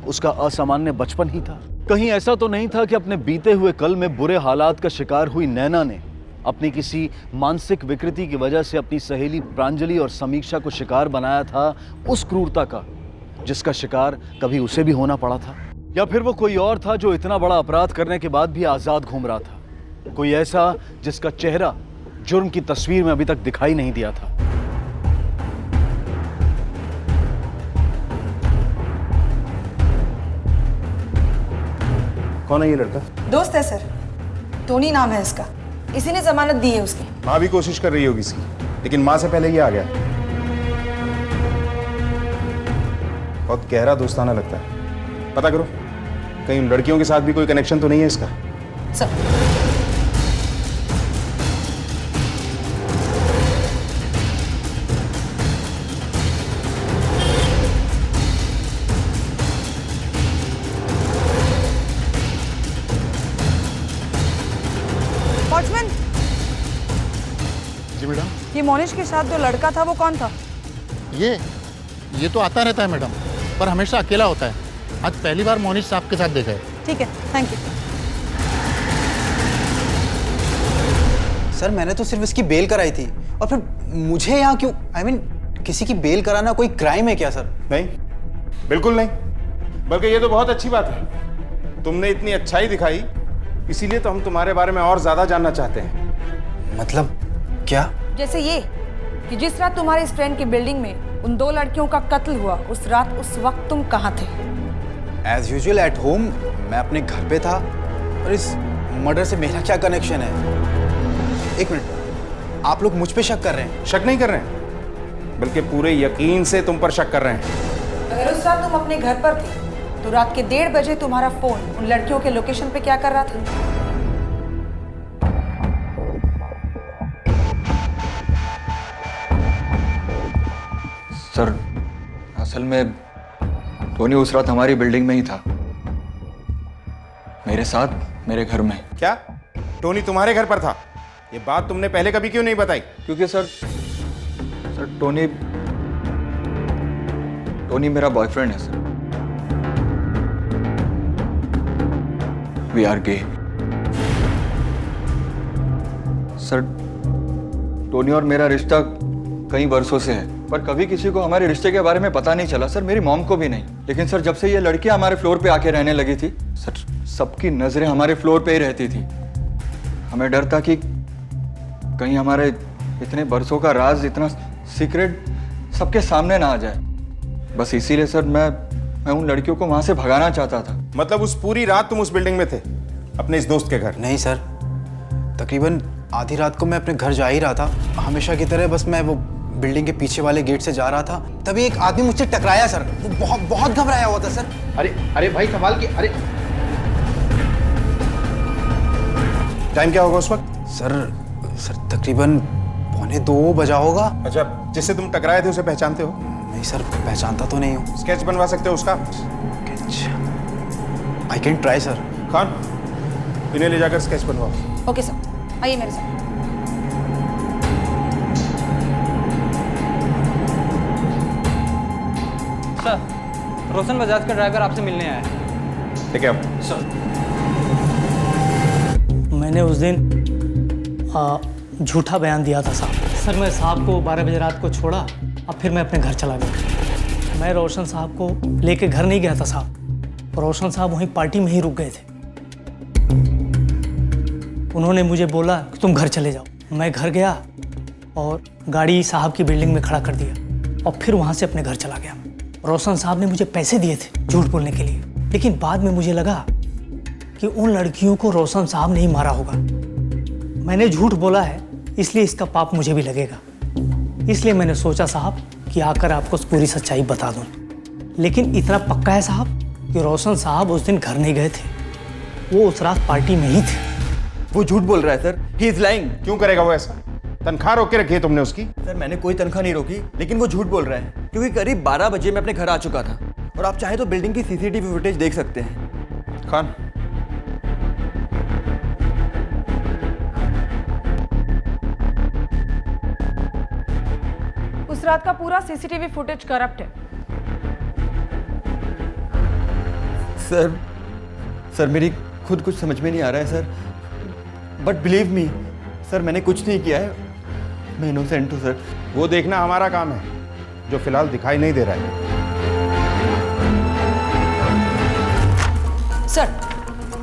उसका असामान्य बचपन ही था? कहीं ऐसा तो नहीं था कि अपने बीते हुए कल में बुरे हालात का शिकार हुई नैना ने अपनी किसी मानसिक विकृति की वजह से अपनी सहेली प्रांजलि और समीक्षा को शिकार बनाया था उस क्रूरता का जिसका शिकार कभी उसे भी होना पड़ा था? या फिर वो कोई और था जो इतना बड़ा अपराध करने के बाद भी आजाद घूम रहा था? कोई ऐसा जिसका चेहरा जुर्म की तस्वीर में अभी तक दिखाई नहीं दिया था? कौन है ये लड़का? दोस्त है सर, टोनी नाम है इसका। इसी ने जमानत दी है उसकी। माँ भी कोशिश कर रही होगी इसकी, लेकिन माँ से पहले ये आ गया। बहुत गहरा दोस्ताना लगता है। पता करो, कहीं उन लड़कियों के साथ भी कोई कनेक्शन तो नहीं है इसका? सर, वॉचमैन, जी मैडम। ये मोनिश के साथ जो लड़का था वो कौन था? ये तो आता रहता है मैडम, पर हमेशा अकेला होता है। आज पहली बार मोनिश साहब के साथ देखा है। ठीक है, थैंक यू। सर, मैंने तो सिर्फ इसकी बेल कराई थी, और फिर मुझे यहाँ क्यों? I mean, किसी की बेल कराना कोई क्राइम है क्या सर? नहीं, बिल्कुल नहीं। बल्कि ये तो बहुत अच्छी बात है। तुमने इतनी अच्छाई दिखाई, इसीलिए तो हम तुम्हारे बारे में और ज्यादा जानना चाहते हैं। मतलब क्या? जैसे ये कि जिस रात तुम्हारे इस फ्रेंड की बिल्डिंग में उन 2 लड़कियों का कत्ल हुआ, उस रात उस वक्त तुम कहाँ थे? As usual at home. मैं अपने घर पे था, और इस मर्डर से मेरा क्या कनेक्शन है? एक मिनट, आप लोग मुझ पे शक कर रहे हैं? शक नहीं कर रहे हैं, बल्कि पूरे यकीन से तुम पर शक कर रहे हैं। अगर उस रात तुम अपने घर पर थे, तो रात के 1:30 बजे तुम्हारा फोन उन लड़कियों के लोकेशन पे क्या कर रहा था? सर असल में टोनी उस रात हमारी बिल्डिंग में ही था, मेरे साथ मेरे घर में। क्या टोनी तुम्हारे घर पर था? ये बात तुमने पहले कभी क्यों नहीं बताई? क्योंकि सर टोनी मेरा बॉयफ्रेंड है sir. We are gay. Sir Tony और मेरा रिश्ता कई वर्षों से है, पर कभी किसी को हमारे रिश्ते के बारे में पता नहीं चला सर, मेरी मॉम को भी नहीं। लेकिन सर जब से ये लड़कियां हमारे फ्लोर पे आके रहने लगी थी सर, सबकी नजरें हमारे फ्लोर पे ही रहती थी। हमें डर था कि कहीं हमारे इतने बरसों का राज, इतना सीक्रेट सबके सामने ना आ जाए। बस इसीलिए सर मैं उन लड़कियों को वहां से भगाना चाहता था। मतलब उस पूरी रात तुम उस बिल्डिंग में थे अपने इस दोस्त के घर? नहीं सर, तकरीबन आधी रात को मैं अपने घर जा ही रहा था, हमेशा की तरह। बस मैं वो बिल्डिंग के पीछे वाले गेट से जा रहा था, तभी एक आदमी मुझसे टकराया सर। वो बहुत घबराया हुआ था सर। अरे भाई कमाल की। अरे टाइम क्या होगा उस वक्त? सर तकरीबन 1:45 बजा होगा। अच्छा, जिससे तुम टकराए थे उसे पहचानते हो? नहीं सर, पहचानता तो नहीं हूँ। स्केच बनवा सकते हो उसका? I can try sir. Khan, इन्हें ले जाकर स्केच बनवाओ। ओके सर, आइए मेरे साथ। सर, रोशन बजाज का ड्राइवर आपसे मिलने आया है। ठीक है सर, मैंने उस दिन झूठा बयान दिया था साहब। सर मैं साहब को 12 बजे रात को छोड़ा, अब फिर मैं अपने घर चला गया। मैं रोशन साहब को लेके घर नहीं गया था साहब, रोशन साहब वहीं पार्टी में ही रुक गए थे। उन्होंने मुझे बोला कि तुम घर चले जाओ। मैं घर गया और गाड़ी साहब की बिल्डिंग में खड़ा कर दिया और फिर वहाँ से अपने घर चला गया। रोशन साहब ने मुझे पैसे दिए थे झूठ बोलने के लिए, लेकिन बाद में मुझे लगा कि उन लड़कियों को रोशन साहब ने ही मारा होगा। मैंने झूठ बोला है, इसलिए इसका पाप मुझे भी लगेगा। इसलिए मैंने सोचा साहब कि आकर आपको पूरी सच्चाई बता दूं। लेकिन इतना पक्का है साहब कि रोशन साहब उस दिन घर नहीं गए थे, वो उस रात पार्टी में ही थे। वो झूठ बोल रहा है सर, ही इज लाइंग। क्यों करेगा वो ऐसा? तनख्वाह रोक के रखी है तुमने उसकी? सर मैंने कोई तनख्वाह नहीं रोकी, लेकिन वो झूठ बोल रहा है क्योंकि करीब 12 बजे मैं अपने घर आ चुका था और आप चाहे तो बिल्डिंग की सीसीटीवी फुटेज देख सकते हैं। खान, उस रात का पूरा सीसीटीवी फुटेज करप्ट है। सर मेरी खुद कुछ समझ में नहीं आ रहा है sir, but believe me sir, मैंने कुछ नहीं किया है, मैं इनोसेंट हूँ सर। वो देखना हमारा काम है, जो फिलहाल दिखाई नहीं दे रहा है। सर,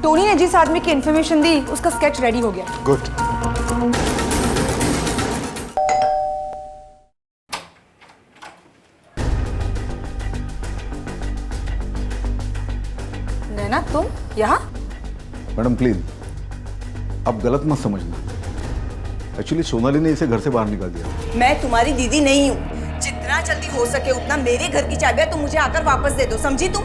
टोनी ने जिस आदमी की इंफॉर्मेशन दी उसका स्केच रेडी हो गया। गुड। नैना, तुम यहाँ? मैडम प्लीज, आप गलत मत समझना। एक्चुअली सोनाली ने इसे घर से बाहर निकाल दिया। मैं तुम्हारी दीदी नहीं हूँ। जितना जल्दी हो सके उतना मेरे घर की चाबियां तुम मुझे आकर वापस दे दो, समझी तुम?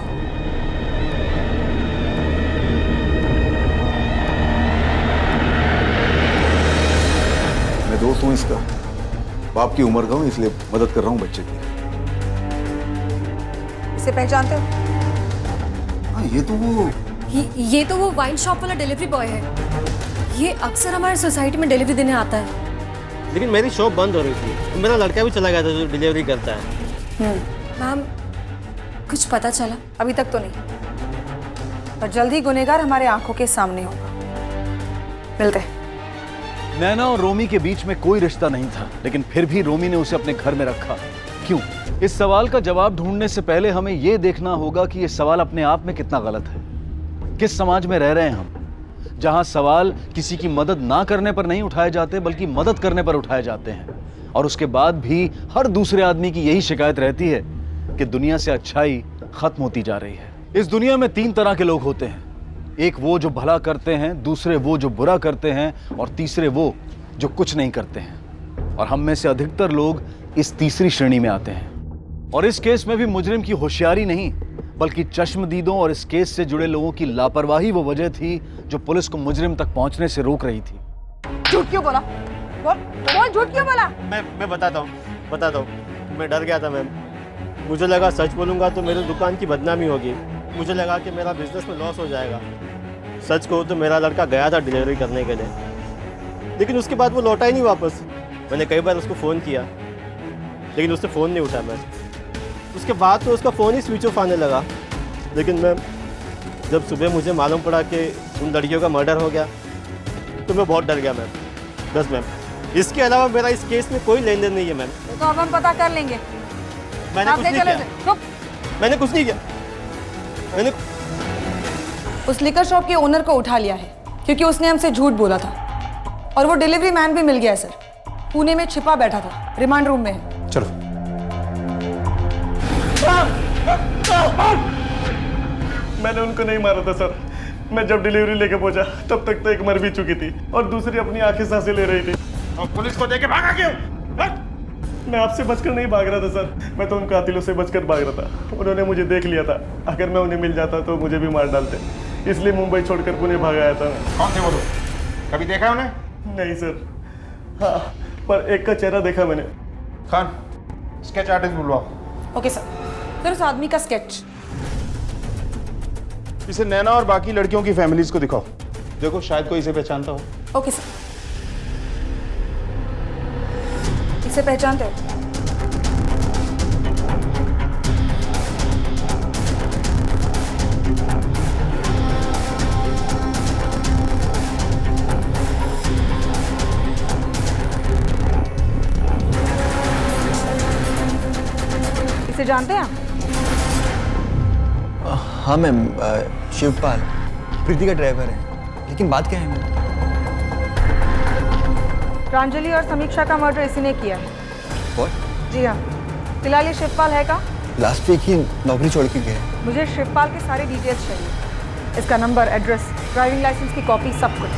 मैं दोस्त हूँ इसका, बाप की उम्र का हूँ, इसलिए मदद कर रहा हूँ बच्चे की। इसे पहचानते हो? हाँ, ये तो वो वाइन शॉप वाला डिलीवरी बॉय है। ये अक्सर हमारे सोसाइटी में डिलीवरी देने आता है। लेकिन मेरी शॉप बंद हो रही थी, मेरा लड़का भी चला गया था जो डिलीवरी करता है। मैम, कुछ पता चला? अभी तक तो नहीं, पर जल्दी गुनहगार हमारे आंखों के सामने होगा। मिलते हैं। नैना और रोमी के बीच में कोई रिश्ता नहीं था, लेकिन फिर भी रोमी ने उसे अपने घर में रखा। क्यों? इस सवाल का जवाब ढूंढने से पहले हमें यह देखना होगा कि यह सवाल अपने आप में कितना गलत है। किस समाज में रह रहे हैं हम, जहां सवाल किसी की मदद ना करने पर नहीं उठाए जाते बल्कि मदद करने पर उठाए जाते हैं, और उसके बाद भी हर दूसरे आदमी की यही शिकायत रहती है कि दुनिया से अच्छाई खत्म होती जा रही है। इस दुनिया में 3 तरह के लोग होते हैं, एक वो जो भला करते हैं, दूसरे वो जो बुरा करते हैं, और तीसरे वो जो कुछ नहीं करते हैं। और हम में से अधिकतर लोग इस तीसरी श्रेणी में आते हैं। और इस केस में भी मुजरिम की होशियारी नहीं बल्कि चश्मदीदों और इस केस से जुड़े लोगों की लापरवाही वो वजह थी जो पुलिस को मुजरिम तक पहुंचने से रोक रही थी। झूठ क्यों बोला? बोल झूठ क्यों बोला? मैं बताता हूँ। मैं डर गया था मैम। मुझे लगा सच बोलूँगा तो मेरी दुकान की बदनामी होगी, मुझे लगा कि मेरा बिजनेस में लॉस हो जाएगा। सच कहूँ तो मेरा लड़का गया था डिलीवरी करने के लिए, लेकिन उसके बाद वो लौटा ही नहीं वापस। मैंने कई बार उसको फ़ोन किया लेकिन उसने फ़ोन नहीं उठाया। मैं उसके बाद तो उसका फ़ोन ही स्विच ऑफ आने लगा। लेकिन मैम जब सुबह मुझे मालूम पड़ा कि उन लड़कियों का मर्डर हो गया तो मैं बहुत डर गया मैम। बस मैम, इसके अलावा मेरा इस केस में कोई लेन देन नहीं है मैम। तो अब हम पता कर लेंगे। मैंने कुछ नहीं किया। मैंने कुछ नहीं किया। मैंने उस लिकर शॉप के ओनर को उठा लिया है क्योंकि उसने हमसे झूठ बोला था, और वो डिलीवरी मैन भी मिल गया है सर। पुणे में छिपा बैठा था, रिमांड रूम में है। चलो। मैंने उनको नहीं मारा था सर। मैं जब डिलीवरी लेके पहुंचा तब तक तो एक मर भी चुकी थी और दूसरी अपनी आंखें सांसें ले रही थी। और पुलिस को देके भागा क्यों? मैं आपसे बचकर नहीं भाग रहा था सर, मैं तो उन कातिलों से बचकर भाग रहा था। उन्होंने मुझे देख लिया था, अगर मैं उन्हें मिल जाता तो मुझे भी मार डालते, इसलिए मुंबई छोड़कर पुणे भाग आया था मैं। कौन थे वो लोग? कभी देखा है उन्हें? नहीं सर। हाँ, पर एक का चेहरा देखा मैंने। खान, स्केच आर्टिस्ट बुलवाओ। Okay sir. सर उस आदमी का स्केच। इसे नैना और बाकी लड़कियों की फैमिलीज को दिखाओ, देखो शायद कोई इसे पहचानता हो। Okay sir. इसे पहचानते हो? इसे जानते हैं आप? हाँ मैम, शिवपाल प्रीति का ड्राइवर है। लेकिन बात क्या है मैम? प्रांजलि और समीक्षा का मर्डर इसी ने किया है। What? जी हाँ। फिलहाल ये शिवपाल है का? लास्ट वीक ही नौकरी छोड़ के गया। मुझे शिवपाल के सारे डिटेल्स चाहिए, इसका नंबर, एड्रेस, ड्राइविंग लाइसेंस की कॉपी, सब कुछ।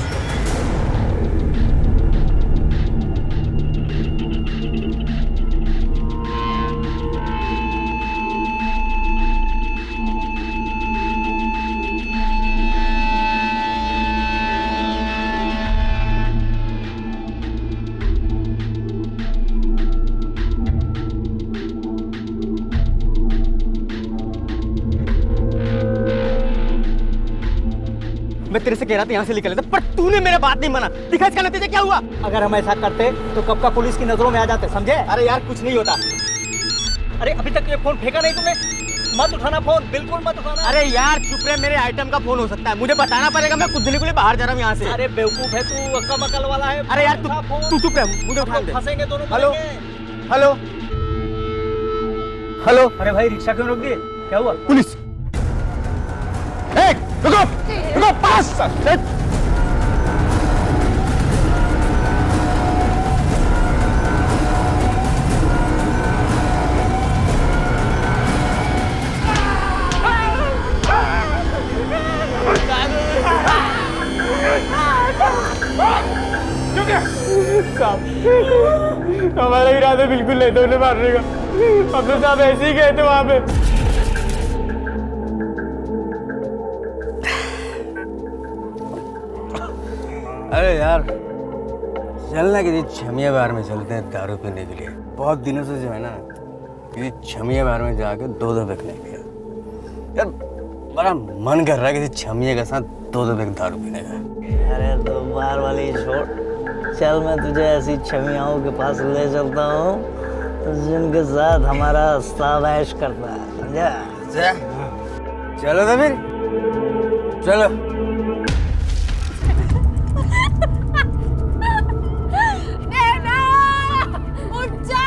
मैं तेरे से कह रहा था यहाँ से निकल लेता, पर तूने मेरा बात नहीं माना। दिखा इसका नतीजा क्या हुआ? अगर हम ऐसा करते तो कब का पुलिस की नजरों में आ जाते, समझे? अरे यार कुछ नहीं होता। अरे अभी तक ये फोन फेंका नहीं तुमने? मत उठाना फोन, बिल्कुल मत उठाना। अरे यार चुप रहे, मेरे आइटम का फोन हो सकता है, मुझे बताना पड़ेगा। मैं कुछ दिन के लिए बाहर जा रहा हूँ यहाँ से। अरे बेवकूफ है तू, अक्का मकल वाला है। अरे यार तू चुप रह, मुझे उठा दे। फंसेंगे दोनों। Hello hello hello. अरे भाई रिक्शा क्यों रोक दिए? क्या हुआ? पुलिस। रुको रुको, पास। हमारा इरादा बिल्कुल नहीं था उन्हें मारने का। हम तो साहब ऐसे ही गए थे वहां पे। अरे यार चलना किसी छमिया बार में चलते हैं दारू पीने के लिए। बहुत दिनों से जो है ना किसी छमिया बार में जाके दो पैक नहीं पिया यार। बड़ा मन कर रहा है किसी छमिया के साथ दो पैक दारू पीने का। अरे तो बार वाली छोड़, चल मैं तुझे ऐसी छमियाओं के पास ले चलता हूँ जिनके साथ हमारा सावैश करता है, समझा? चलो तो फिर चलो। नैना उठ जा,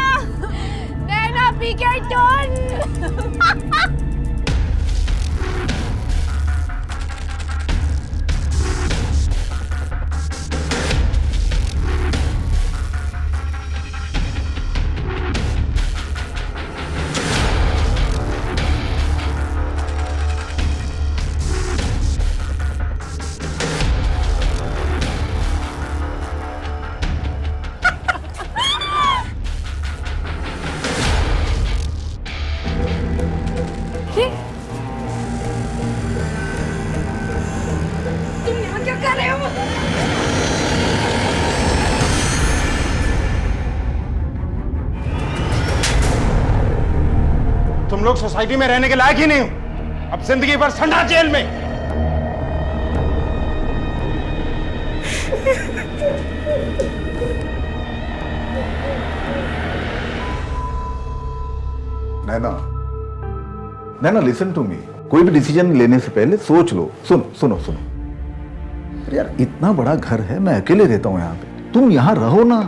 नैना पीके टोन। तुम लोग सोसाइटी में रहने के लायक ही नहीं हो। अब जिंदगी भर संडा जेल में। नैना, नैना लिसन टू मी। कोई भी डिसीजन लेने से पहले सोच लो। सुनो सुनो सुनो, अरे यार इतना बड़ा घर है, मैं अकेले रहता हूं यहाँ पे, तुम यहाँ रहो ना।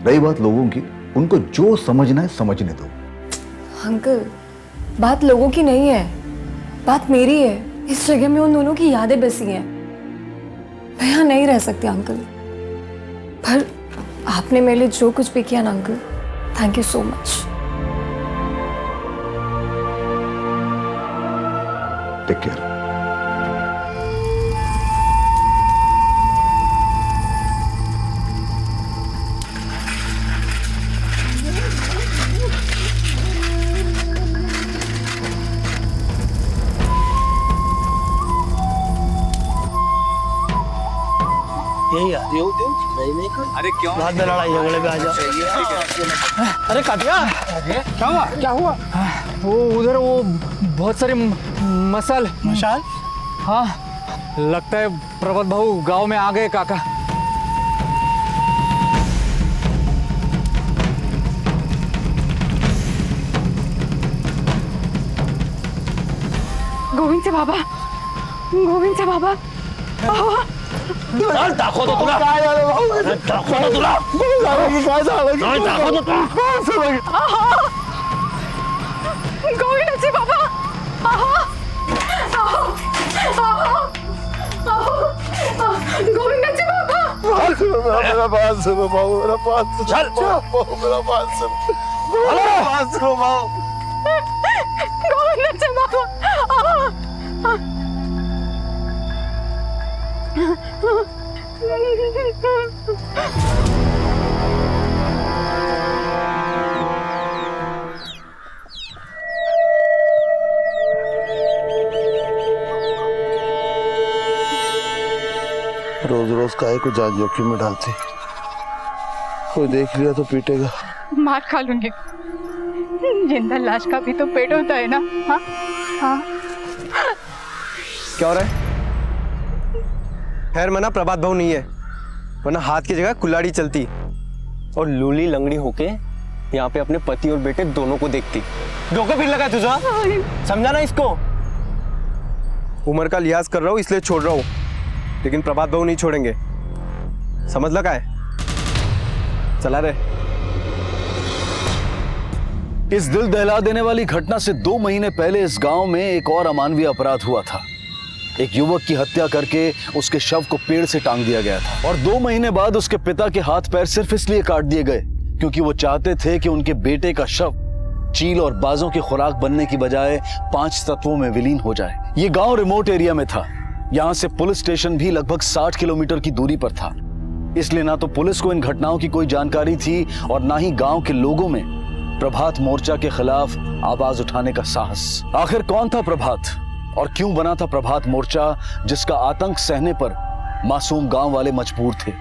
रही बात लोगों की, उनको जो समझना है समझने दो। अंकल, बात लोगों की नहीं है, बात मेरी है। इस जगह में उन दोनों की यादें बसी हैं। मैं यहाँ नहीं रह सकती अंकल, पर आपने मेरे लिए जो कुछ भी किया ना uncle, thank you so much. Take care. यही आ अरे क्यों बाद में लड़ाई झगड़े पे आ जाओ। अरे काटिया, क्या हुआ क्या हुआ? वो उधर वो बहुत सारे मसाल। हाँ, लगता है प्रभात भाऊ गांव में आ गए काका। गोविंद से बाबा, गोविंद से बाबा। चल दाखव तो तुला, दाखव तो तुला, काय झालं? दाखव तो तुला। गोविंदाचे बाबा, गोविंदाचे बाबा। मेरा बात सुनो भाऊ, मेरा बात सुनो। चल मेरा बात सुनो, मेरा बात सुनो भाऊ। गोविंदाचे बाबा। रोज रोज काहे को जान जोखिम में डालते, कोई देख लिया तो पीटेगा। मार खा लूंगी, जिंदा लाश का भी तो पेट होता है ना। हाँ हाँ। क्या हो रहा है? खैर मना प्रभात भाऊ नहीं है, वरना हाथ की जगह कुल्हाड़ी चलती और लूली लंगड़ी होके यहाँ पे अपने पति और बेटे दोनों को देखती। धोखा फिर लगा तुझा, समझा ना इसको? उम्र का लिहाज कर रहा हूँ इसलिए छोड़ रहा हूँ, लेकिन प्रभात भाऊ नहीं छोड़ेंगे, समझ लगा है? चला रे। इस दिल दहला देने वाली घटना से 2 महीने पहले इस गांव में एक और अमानवीय अपराध हुआ था। एक युवक की हत्या करके उसके शव को पेड़ से टांग दिया गया था और 2 महीने बाद उसके पिता के हाथ पैर सिर्फ इसलिए काट दिए गए क्योंकि वो चाहते थे कि उनके बेटे का शव चील और बाजों की खुराक बनने की बजाय 5 तत्वों में विलीन हो जाए। ये गांव रिमोट एरिया में था, यहाँ से पुलिस स्टेशन भी लगभग 60 किलोमीटर की दूरी पर था, इसलिए ना तो पुलिस को इन घटनाओं की कोई जानकारी थी और ना ही गांव के लोगों में प्रभात मोर्चा के खिलाफ आवाज उठाने का साहस। आखिर कौन था प्रभात और क्यों बना था प्रभात मोर्चा, जिसका आतंक सहने पर मासूम गांव वाले मजबूर थे?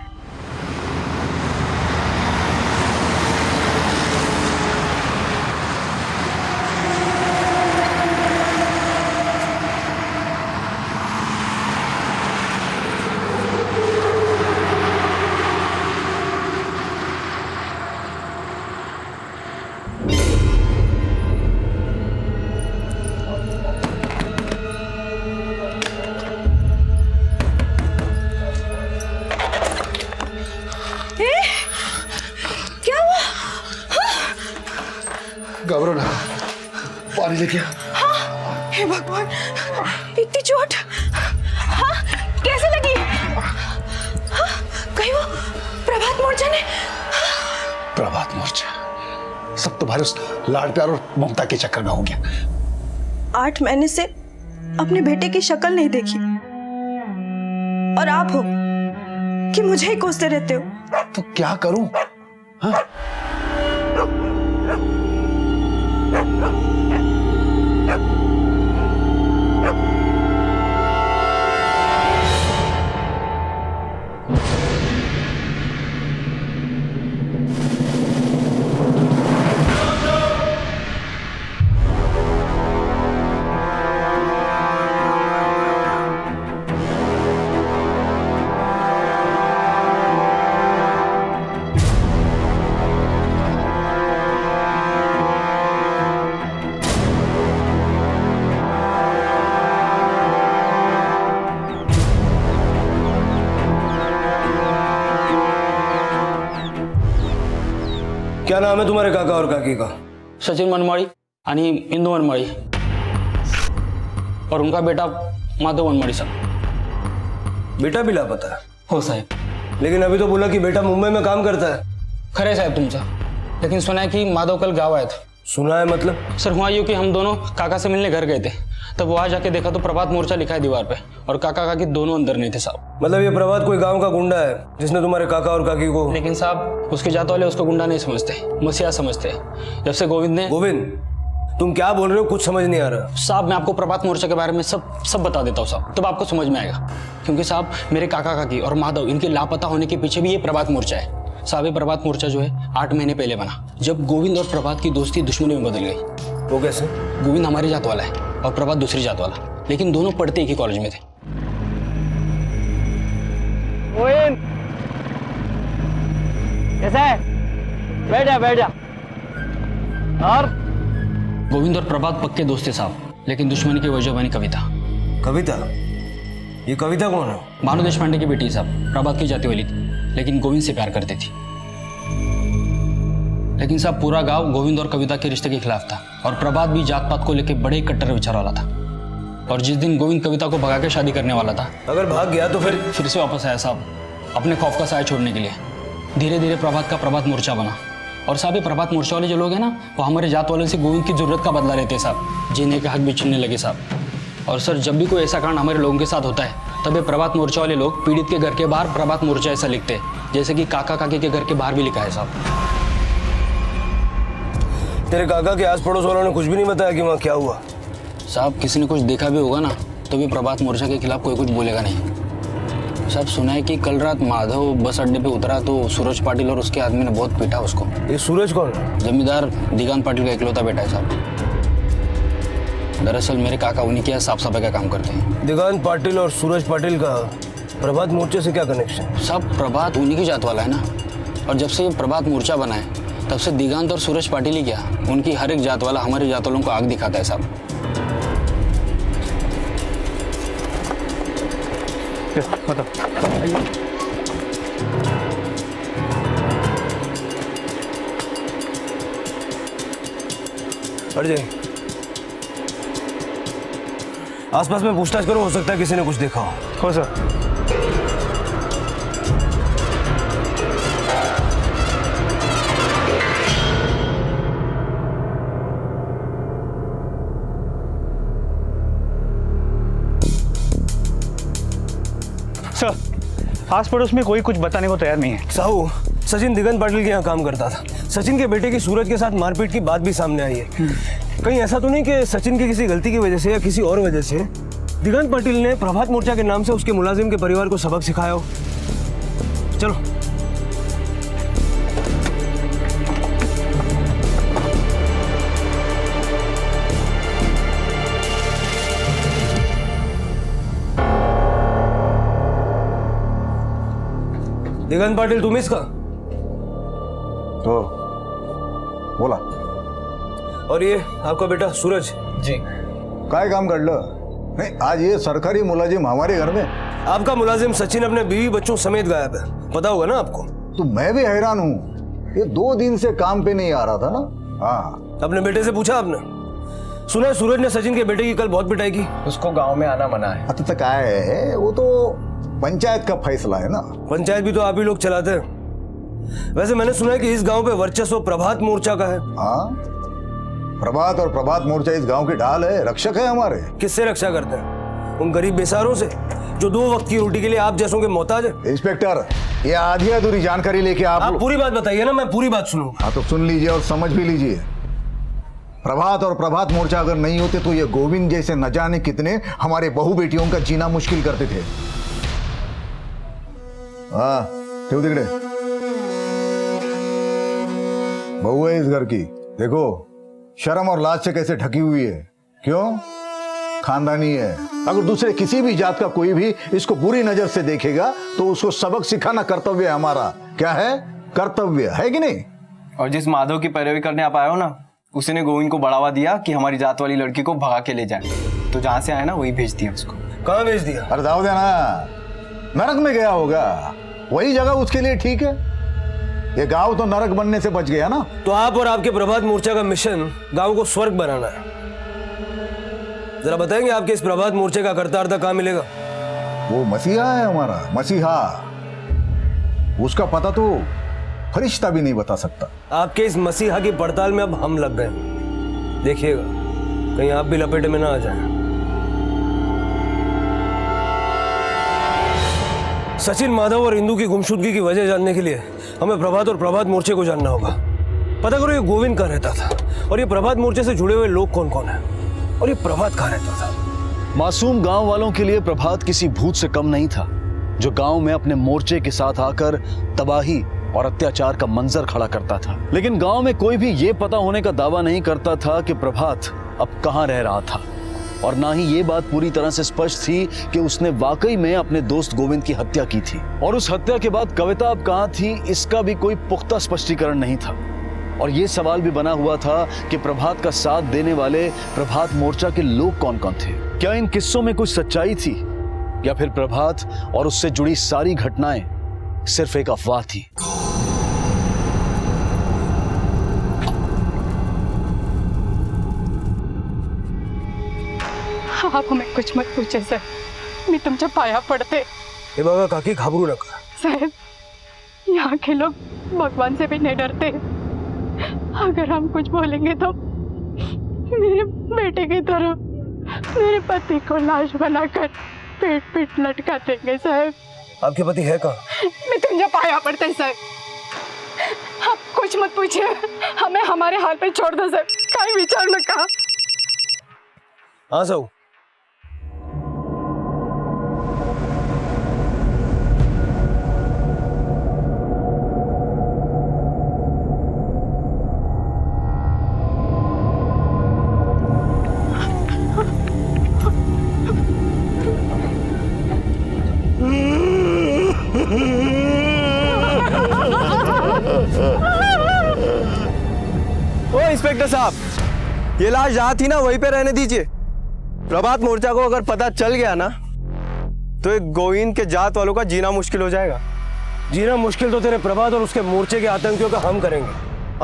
घबरो ना, पानी लेके आ। हाँ, हे भगवान, इतनी चोट। हाँ, कैसे लगी? हाँ, कहीं वो प्रभात मोर्चा ने? प्रभात मोर्चा सब तुम्हारे उस लाड प्यार और ममता के चक्कर में हो गया। 8 महीने से अपने बेटे की शक्ल नहीं देखी और आप हो कि मुझे ही कोसते रहते हो। तो क्या करूं? हाँ? क्या नाम है तुम्हारे काका और काकी का? सचिन मनमाड़ी आणि इंदू मनमाड़ी और उनका बेटा माधव मनमाड़ी साहब। बेटा भी लापता है? हो साहब। लेकिन अभी तो बोला कि बेटा मुंबई में काम करता है। खरे साहब तुमचा, लेकिन सुना है कि माधव कल गाँव आया था। सुना है मतलब? सर हुआ यूँ कि हम दोनों काका से मिलने घर गए थे, तब वहाँ जाके देखा तो प्रभात मोर्चा लिखा है दीवार पे, और काका काकी दोनों अंदर नहीं थे साहब। मतलब ये प्रभात कोई गांव का गुंडा है जिसने तुम्हारे काका और काकी को? लेकिन साहब उसके जात वाले उसको गुंडा नहीं समझते, मसीहा समझते हैं। जब से गोविंद ने... गोविंद, तुम क्या बोल रहे हो? कुछ समझ नहीं आ रहा। साहब मैं आपको प्रभात मोर्चा के बारे में सब बता देता हूँ साहब, तब आपको समझ में आएगा। क्योंकि साहब मेरे काका काकी और माधव इनके लापता होने के पीछे भी ये प्रभात मोर्चा है साहब। ये प्रभात मोर्चा जो है 8 महीने पहले बना, जब गोविंद और प्रभात की दोस्ती दुश्मनी में बदल गई। वो कैसे? गोविंद हमारी जात वाला है और प्रभात दूसरी जात वाला, लेकिन दोनों पढ़ते एक ही कॉलेज में थे। कैसा है? बैठ जा। और गोविंद और प्रभात पक्के दोस्त थे साहब, लेकिन दुश्मनी की वजह बनी कविता। कविता? ये कविता कौन है? भानु देशपांडे की बेटी साहब, प्रभात की जाती वाली थी, लेकिन गोविंद से प्यार करती थी। लेकिन साहब पूरा गांव गोविंद और कविता के रिश्ते के खिलाफ था, और प्रभात भी जात पात को लेकर बड़े कट्टर विचार वाला था। और जिस दिन गोविंद कविता को भगा के शादी करने वाला था, अगर भाग गया तो फिर से वापस आया साहब, अपने खौफ का साया छोड़ने के लिए। धीरे धीरे प्रभात का प्रभात मोर्चा बना, और साहब ये प्रभात मोर्चा वाले जो लोग हैं ना, वो हमारे जात वालों से गोविंद की जरूरत का बदला लेते साहब, जीने का हक भी छीनने लगे साहब। और सर जब भी कोई ऐसा कांड हमारे लोगों के साथ होता है, तब ये प्रभात मोर्चा वाले लोग पीड़ित के घर के बाहर प्रभात मोर्चा ऐसा लिखते हैं, जैसे कि काका काकी के घर के बाहर भी लिखा है साहब। तेरे काका के आस पड़ोस वालों ने कुछ भी नहीं बताया कि वहाँ क्या हुआ? साहब किसी ने कुछ देखा भी होगा ना, तो भी प्रभात मोर्चा के खिलाफ कोई कुछ बोलेगा नहीं साहब। सुना है कि कल रात माधव बस अड्डे पे उतरा तो सूरज पाटिल और उसके आदमी ने बहुत पीटा उसको। ये सूरज कौन? जमींदार दिगांत पाटिल का इकलौता बेटा है साहब। दरअसल मेरे काका उन्हीं के यहाँ साफ सफाई का काम करते हैं। दिगांत पाटिल और सूरज पाटिल का प्रभात मोर्चे से क्या कनेक्शन? साहब प्रभात उन्हीं की जात वाला है ना, और जब से ये प्रभात मोर्चा बना है तब से दिगांत और सूरज पाटिल ही क्या, उनकी हर एक जात वाला हमारे जात वालों को आग दिखाता है साहब। हट जाइए। आसपास में पूछताछ करो, हो सकता है किसी ने कुछ देखा हो सर। सर आस पड़ोस में कोई कुछ बताने को तैयार नहीं है। साहू, सचिन दिगंत पाटिल के यहाँ काम करता था। सचिन के बेटे की सूरज के साथ मारपीट की बात भी सामने आई है। कहीं ऐसा तो नहीं कि सचिन की किसी गलती की वजह से या किसी और वजह से दिगंत पाटिल ने प्रभात मोर्चा के नाम से उसके मुलाजिम के परिवार को सबक सिखाया हो? चलो। दिगंत पाटिल तुम इसका? तो बोला। और ये आपका बेटा सूरज? जी। काय काम कर लो? नहीं, आज ये सरकारी मुलाजिम हमारे घर में। आपका मुलाजिम सचिन अपने बीवी बच्चों समेत गायब है, पता होगा ना आपको? तो मैं भी हैरान हूँ, ये 2 दिन से काम पे नहीं आ रहा था ना। हाँ। अपने बेटे से पूछा आपने? सुना है सूरज ने सचिन के बेटे की कल बहुत पिटाई की। उसको गांव में आना मना है। तो क्या है, वो तो पंचायत का फैसला है ना। पंचायत भी तो आप ही लोग चलाते हैं। वैसे मैंने सुना है कि इस गांव पे वर्चस्व प्रभात मोर्चा का है। हाँ, प्रभात और प्रभात मोर्चा इस गांव की ढाल है, रक्षक है हमारे। किससे रक्षा करते हैं? उन गरीब बेसहारों से जो 2 वक्त की रोटी के लिए आप जैसों के मोहताज है। इंस्पेक्टर, ये आधी अधूरी जानकारी लेके आप पूरी बात बताइए ना, मैं पूरी बात सुनूंगा। हाँ तो सुन लीजिए और समझ भी लीजिए। प्रभात और प्रभात मोर्चा अगर नहीं होते तो ये गोविंद जैसे न जाने कितने हमारे बहू बेटियों का जीना मुश्किल करते थे। हाँ, क्यों तिकड़े? बहू है इस घर की, देखो शर्म और लाज से कैसे ढकी हुई है। क्यों? खानदानी है। अगर दूसरे किसी भी जात का कोई भी इसको बुरी नजर से देखेगा तो उसको सबक सिखाना कर्तव्य है हमारा। क्या है? कर्तव्य है कि नहीं? और जिस माधव की पैरवी करने आप आए हो ना, उसी ने गोविंद को बढ़ावा दिया कि हमारी जात वाली लड़की को भगा के ले जाए। तो जहां से आया ना वही भेज दिया उसको। कहाँ भेज दिया? अरे दाव देना, नरक में गया होगा, वही जगह उसके लिए ठीक है। ये गांव तो नरक बनने से बच गया ना। तो आप और आपके प्रभात मोर्चा का मिशन गांव को स्वर्ग बनाना है। जरा बताएंगे आपके इस प्रभात मोर्चे का करता अर्था कहाँ मिलेगा? वो मसीहा है हमारा, मसीहा। उसका पता तो फरिश्ता भी नहीं बता सकता। आपके इस मसीहा की पड़ताल में अब हम लग गए। देखिएगा कहीं आप भी लपेटे में ना आ जाएं। सचिन, माधव और इंदू की गुमशुदगी की वजह जानने के लिए हमें प्रभात और प्रभात मोर्चे को जानना होगा। पता करो ये गोविंद कहाँ रहता था और ये प्रभात मोर्चे से जुड़े हुए लोग कौन कौन है, और ये प्रभात कहाँ रहता था। मासूम गांव वालों के लिए प्रभात किसी भूत से कम नहीं था, जो गांव में अपने मोर्चे के साथ आकर तबाही और अत्याचार का मंजर खड़ा करता था। लेकिन गांव में कोई भी ये पता होने का दावा नहीं करता था कि प्रभात अब कहां रह रहा था, और ना ही ये बात पूरी तरह से स्पष्ट थी कि उसने वाकई में अपने दोस्त गोविंद की हत्या की थी। और उस हत्या के बाद कविता अब कहां थी, इसका भी कोई पुख्ता स्पष्टीकरण नहीं था। और ये सवाल भी बना हुआ था कि प्रभात का साथ देने वाले प्रभात मोर्चा के लोग कौन कौन थे। क्या इन किस्सों में कुछ सच्चाई थी, या फिर प्रभात और उससे जुड़ी सारी घटनाएं सिर्फ एक अफवाह थी। आप हमें कुछ मत पूछे सर, मी तुमच्या पाया पडते। हे बघा काकी, घाबरू नका। साहब, यहाँ के लोग भगवान से भी नहीं डरते। अगर हम कुछ बोलेंगे तो मेरे बेटे की तरह मेरे पति को लाश बनाकर पेट पेट लटका देंगे साहब। आपके पति है कहाँ? मैं तुमसे पाया पड़ते साहब, आप कुछ मत पूछिए, हमें हमारे हाल पे छोड़ दो साहब, कहीं विचार न कहा। हाँ साहू। ओ इंस्पेक्टर साहब, ये लाश जहाँ थी ना वहीं पे रहने दीजिए। प्रभात मोर्चा को अगर पता चल गया ना तो एक गोविंद के जात वालों का जीना मुश्किल हो जाएगा। जीना मुश्किल तो तेरे प्रभात और उसके मोर्चे के आतंकियों का हम करेंगे।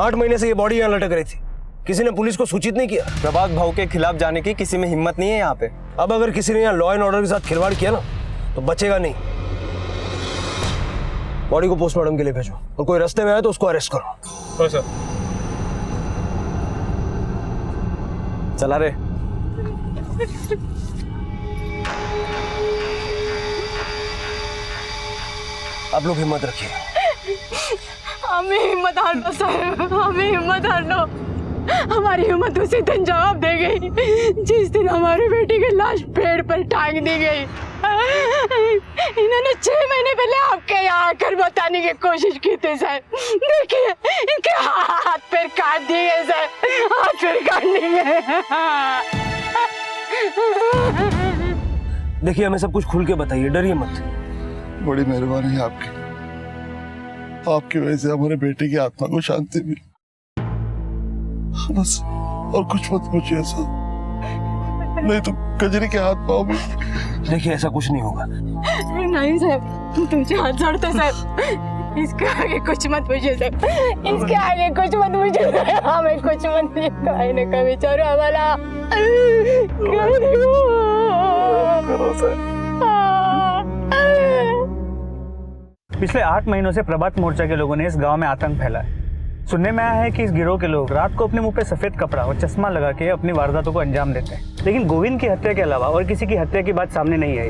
8 महीने से ये बॉडी यहाँ लटक रही थी, किसी ने पुलिस को सूचित नहीं किया। प्रभात भाव के खिलाफ जाने की किसी में हिम्मत नहीं है यहाँ पे। अब अगर किसी ने यहाँ लॉ एंड ऑर्डर के साथ खिलवाड़ किया ना तो बचेगा नहीं। बॉडी को पोस्टमार्टम के लिए भेजो, और कोई रास्ते में आए तो उसको अरेस्ट करो। सर चला रे। आप लोग हिम्मत रखिए। हमें हिम्मत हार दो साहब, हमें हिम्मत हार दो। हमारी हिम्मत उसी दिन जवाब दे गई जिस दिन हमारी बेटी की लाश पेड़ पर टांग दी गई। इन्होंने 6 महीने पहले आपके यहाँ आकर बताने की कोशिश की थी सर। देखिए इनके हाथ पैर काट दिए गए सर, हाथ पैर काट दिए गए। देखिए हमें सब कुछ खुल के बताइए, डरिए मत। बड़ी मेहरबानी है आपकी, आपकी वजह से हमारे बेटे की आत्मा को शांति मिली। बस और कुछ मत पूछिए सर, नहीं तो कजरी के हाथ पाँव में। देखिए ऐसा कुछ नहीं होगा। नहीं सर, तुमसे हाथ जोड़ते सर, इसके आगे कुछ मत पूछिए सर, इसके आगे कुछ मत पूछिए सर, हमें कुछ मत कहने का विचार हमारा करो सर। पिछले 8 महीनों से प्रभात मोर्चा के लोगों ने इस गांव में आतंक फैलाया। सुनने में आया है कि इस गिरोह के लोग रात को अपने मुंह पे सफेद कपड़ा और चश्मा लगा के अपनी वारदातों को अंजाम देते हैं। लेकिन गोविंद की हत्या के अलावा और किसी की हत्या की बात सामने नहीं आई।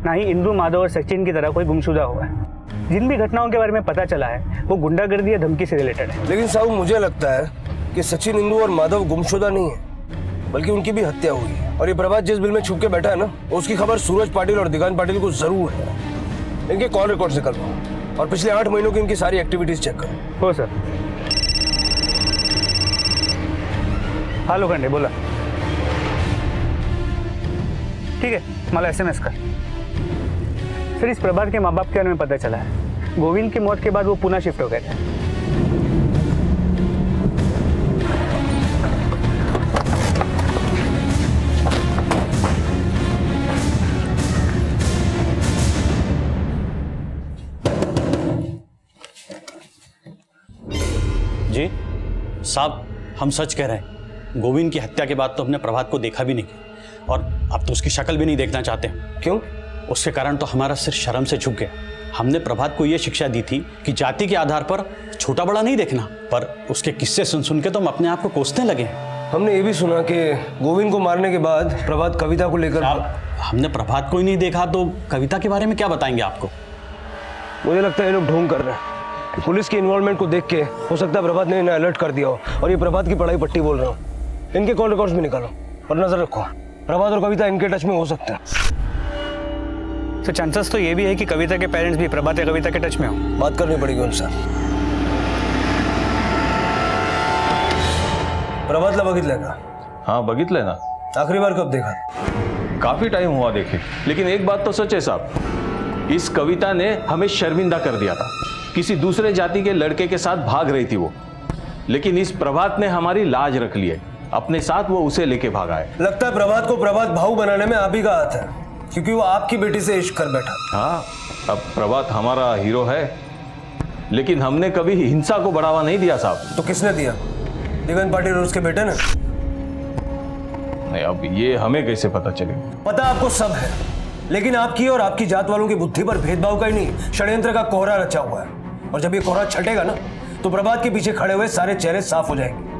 ना ही इंदू, माधव और सचिन की तरह कोई गुमशुदा हुआ है। जिन भी घटनाओं के बारे में पता चला है वो गुंडागर्दी या धमकी से रिलेटेड है। लेकिन साहब मुझे लगता है कि सचिन, इंदू और माधव गुमशुदा नहीं है, बल्कि उनकी भी हत्या हुई है। और ये प्रभात जिस बिल में छुप के बैठा है ना, उसकी खबर सूरज पाटिल और दिगान पाटिल को जरूर है। इनके कॉल रिकॉर्ड से कर लो और पिछले 8 महीनों की इनकी सारी एक्टिविटीज चेक करो। हो सर। हेलो खंडे, बोला। ठीक है, मला SMS कर। फिर इस प्रभात के माँ बाप के बारे में पता चला है। गोविंद की मौत के बाद वो पुणे शिफ्ट हो गए थे। साहब हम सच कह रहे हैं, गोविंद की हत्या के बाद तो हमने प्रभात को देखा भी नहीं और अब तो उसकी शक्ल भी नहीं देखना चाहते। क्यों? उसके कारण तो हमारा सिर शर्म से झुक गया। हमने प्रभात को यह शिक्षा दी थी कि जाति के आधार पर छोटा बड़ा नहीं देखना, पर उसके किस्से सुन सुन के तो हम अपने आप को कोसने लगे। हमने ये भी सुना कि गोविंद को मारने के बाद प्रभात कविता को लेकर। हमने प्रभात को ही नहीं देखा तो कविता के बारे में क्या बताएंगे आपको? मुझे लगता है ये लोग ढोंग कर रहे हैं। पुलिस की इन्वॉल्वमेंट को देख के हो सकता है प्रभात ने इन्हें अलर्ट कर दिया हो और ये प्रभात की पढ़ाई पट्टी बोल रहा हूँ। इनके कॉल रिकॉर्ड्स भी निकालो और नजर रखो, प्रभात और कविता इनके टच में हो सकते हैं। तो चांसेस तो ये भी है कि कविता के पेरेंट्स भी प्रभात या कविता के टच में हो। बात करनी पड़ेगी उनसे। प्रभातला बघितलंय का? हाँ बघितलंय ना। आखिरी बार कब देखा? काफी टाइम हुआ देखे, लेकिन एक बात तो सच है साहब, इस कविता ने हमें शर्मिंदा कर दिया था। किसी दूसरे जाति के लड़के के साथ भाग रही थी वो, लेकिन इस प्रभात ने हमारी लाज रख ली है, अपने साथ वो उसे लेके भागा है। लगता है प्रभात को प्रभात भाऊ बनाने में आप ही का हाथ है, क्योंकि वो आपकी बेटी से इश्क कर बैठा। हाँ, अब प्रभात हमारा हीरो है, लेकिन हमने कभी हिंसा को बढ़ावा नहीं दिया साहब। तो किसने दिया? दिगंत पाटिल और उसके बेटे ने? नहीं, अब ये हमें कैसे पता चलेगा? पता आपको सब है, लेकिन आपकी और आपकी जात वालों की बुद्धि पर भेदभाव का ही नहीं, षड्यंत्र का कोहरा रचा हुआ है। और जब ये कोहरा छटेगा ना, तो प्रभात के पीछे खड़े हुए सारे चेहरे साफ हो जाएंगे।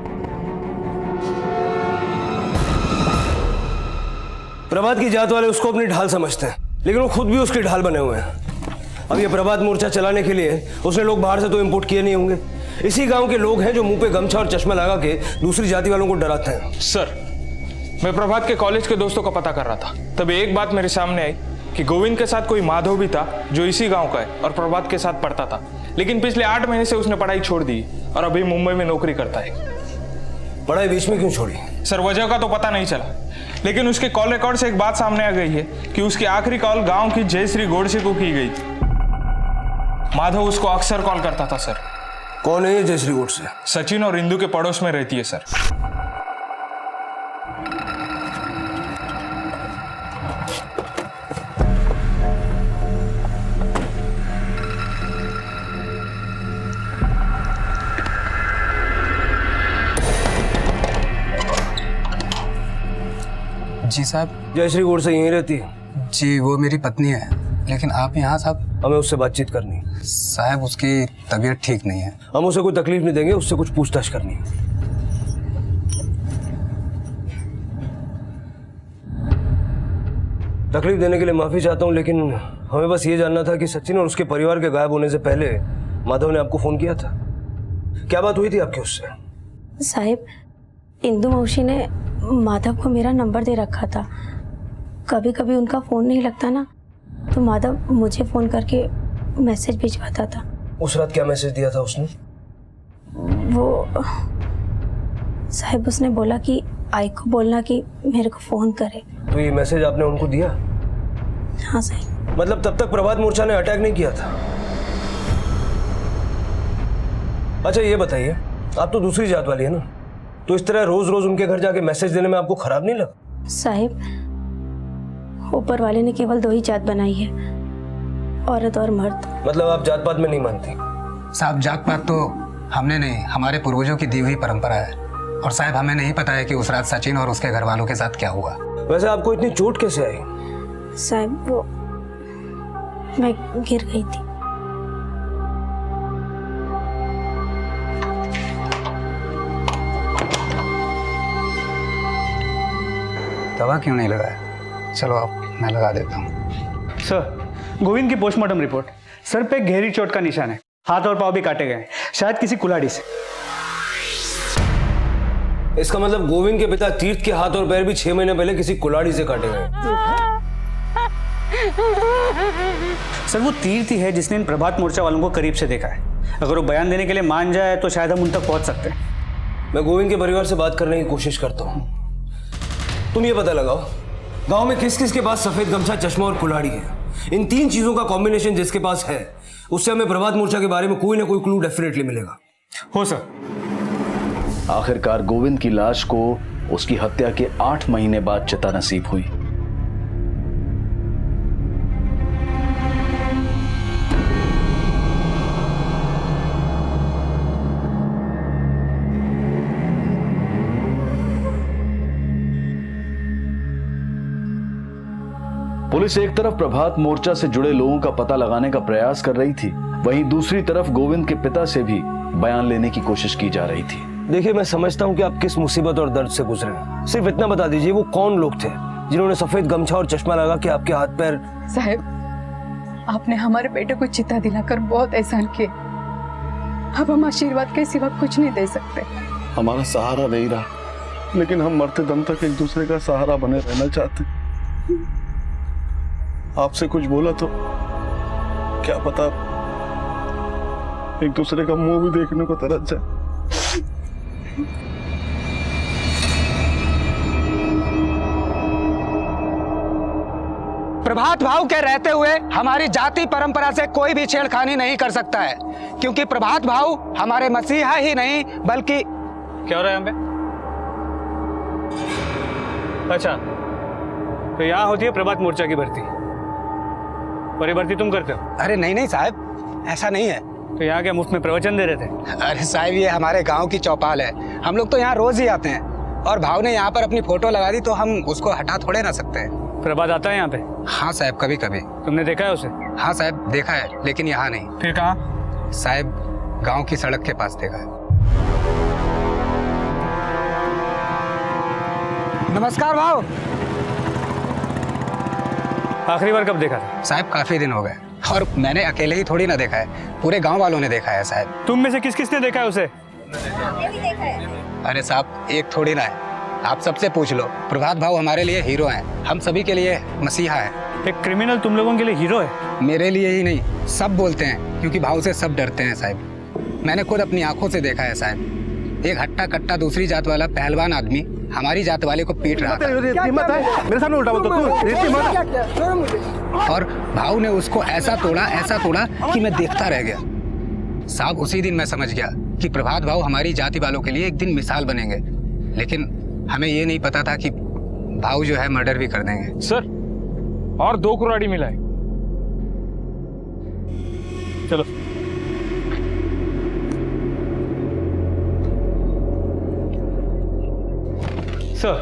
प्रभात की जात वाले उसको अपनी ढाल समझते हैं, लेकिन वो खुद भी उसकी ढाल बने हुए हैं। अब ये प्रभात मोर्चा चलाने के लिए उसने लोग बाहर से तो इंपोर्ट किए नहीं होंगे, इसी गांव के लोग हैं जो मुंह पे गमछा और चश्मा लगा के दूसरी जाति वालों को डराते हैं। सर, मैं प्रभात के कॉलेज के दोस्तों का पता कर रहा था, तब एक बात मेरे सामने आई कि गोविंद के साथ कोई माधव भी था जो इसी गांव का है और प्रभात के साथ पढ़ता था, लेकिन पिछले 8 महीने से उसने पढ़ाई छोड़ दी और अभी मुंबई में नौकरी करता है। पढ़ाई बीच में क्यों छोड़ी? सर, वजह का तो पता नहीं चला, लेकिन उसके कॉल रिकॉर्ड से एक बात सामने आ गई है कि उसकी आखिरी कॉल गांव की जयश्री गोडसे को की गई थी। माधव उसको अक्सर कॉल करता था। सर, कौन है ये जयश्री गोडसे? सचिन और इंदू के पड़ोस में रहती है सर। जी साहब। जयश्री गोडसे यहीं रहती है? जी, वो मेरी पत्नी है, लेकिन आप यहाँ साहब? हमें उससे बातचीत करनी। साहब, उसकी तबीयत ठीक नहीं है। हम उसे कोई तकलीफ नहीं देंगे, उससे कुछ पूछताछ करनी है। तकलीफ देने के लिए माफी चाहता हूँ, लेकिन हमें बस ये जानना था कि सचिन और उसके परिवार के गायब होने से पहले माधव ने आपको फोन किया था। क्या बात हुई थी आपकी उससे? साहिब, इंदू मौसी ने माधव को मेरा नंबर दे रखा था। कभी कभी उनका फ़ोन नहीं लगता ना, तो माधव मुझे फ़ोन करके मैसेज भिजवाता था। उस रात क्या मैसेज दिया था उसने? वो साहिब, उसने बोला कि आई को बोलना कि मेरे को फ़ोन करे। तो ये मैसेज आपने उनको दिया? हाँ साहिब। मतलब तब तक प्रभात मोर्चा ने अटैक नहीं किया था? अच्छा ये बताइए, आप तो दूसरी जात वाली है ना, तो इस तरह रोज रोज उनके घर जाके मैसेज देने में आपको खराब नहीं लगा? साहिब, ऊपर वाले ने केवल 2 ही जात बनाई है, औरत और मर्द। मतलब आप जात पात में नहीं मानती? साहब, जात पात तो हमने नहीं, हमारे पूर्वजों की दी हुई परंपरा है। और साहब, हमें नहीं पता है कि उस रात सचिन और उसके घर वालों के साथ क्या हुआ। वैसे आपको इतनी चोट कैसे आई? साहब, वो मैं गिर गई थी। दवा क्यों नहीं लगाया? चलो आप, मैं लगा देता हूँ। सर, गोविंद की पोस्टमार्टम रिपोर्ट, सर पे गहरी चोट का निशान है, हाथ और पाँव भी काटे गए, शायद किसी कुल्हाड़ी से। इसका मतलब गोविंद के पिता तीर्थ के हाथ और पैर भी 6 महीने पहले किसी कुल्हाड़ी से काटे गए। सर, वो तीर्थ ही है जिसने इन प्रभात मोर्चा वालों को करीब से देखा है। अगर वो बयान देने के लिए मान जाए तो शायद हम उन तक पहुंच सकते हैं। मैं गोविंद के परिवार से बात करने की कोशिश करता हूँ। तुम ये पता लगाओ, गांव में किस किस के पास सफेद गमछा, चश्मा और कुल्हाड़ी है। इन 3 चीजों का कॉम्बिनेशन जिसके पास है, उससे हमें प्रभात मोर्चा के बारे में कोई ना कोई क्लू डेफिनेटली मिलेगा। हो सर। आखिरकार गोविंद की लाश को उसकी हत्या के 8 महीने बाद चिता नसीब हुई। पुलिस एक तरफ प्रभात मोर्चा से जुड़े लोगों का पता लगाने का प्रयास कर रही थी, वहीं दूसरी तरफ गोविंद के पिता से भी बयान लेने की कोशिश की जा रही थी। देखिए, मैं समझता हूँ कि आप किस मुसीबत और दर्द से गुजरे हैं। सिर्फ इतना बता दीजिए, वो कौन लोग थे जिन्होंने सफेद गमछा और चश्मा लगा के आपके हाथ पैर। साहब, आपने हमारे बेटे को चिता दिलाकर बहुत एहसान किए। अब हम आशीर्वाद के सिवा कुछ नहीं दे सकते। हमारा सहारा नहीं रहा, लेकिन हम मरते दम तक एक दूसरे का सहारा बने रहना चाहते। आपसे कुछ बोला तो क्या पता एक दूसरे का मुंह भी देखने को तरस जाए। प्रभात भाव के रहते हुए हमारी जाति परंपरा से कोई भी छेड़खानी नहीं कर सकता है, क्योंकि प्रभात भाव हमारे मसीहा ही नहीं बल्कि। क्या हो रहा है यहाँ पे? अच्छा, तो यहाँ होती है प्रभात मोर्चा की भर्ती, और ये भर्ती तुम करते हो? अरे नहीं नहीं साहब, ऐसा नहीं है। तो यहाँ क्या मुफ्त में प्रवचन दे रहे थे? अरे साहब, ये हमारे गांव की चौपाल है, हम लोग तो यहाँ रोज ही आते हैं, और भाव ने यहाँ पर अपनी फोटो लगा दी तो हम उसको हटा थोड़े ना सकते हैं। प्रभात आता है यहाँ पे? हाँ साहब, कभी कभी। तुमने देखा है उसे? हाँ साहब, देखा है, लेकिन यहाँ नहीं। फिर कहाँ? साहब, गांव की सड़क के पास देखा है। नमस्कार भाव। आखिरी बार कब देखा था? साहब, काफी दिन हो गए, और मैंने अकेले ही थोड़ी ना देखा है, पूरे गांव वालों ने देखा है साहब। तुम में से किस किसने देखा है उसे? अरे साहब, एक थोड़ी ना है, आप सबसे पूछ लो। प्रभात भाव हमारे लिए हीरो हैं, हम सभी के लिए मसीहा हैं। एक क्रिमिनल तुम लोगों के लिए हीरो है? मेरे लिए ही नहीं, सब बोलते हैं, क्योंकि भाव से सब डरते हैं साहब। मैंने खुद अपनी आंखों से देखा है साहब। एक हट्टा कट्टा दूसरी जात वाला पहलवान आदमी हमारी जात वाले को पीट रहा था, मेरे सामने उल्टा बोल और भाव ने उसको ऐसा तोड़ा कि मैं देखता रह गया साहब। उसी दिन मैं समझ गया कि प्रभात भाव हमारी जाति वालों के लिए एक दिन मिसाल बनेंगे, लेकिन हमें ये नहीं पता था कि भाव जो है मर्डर भी कर देंगे। सर, और 2 कुराड़ी मिला है। चलो। सर,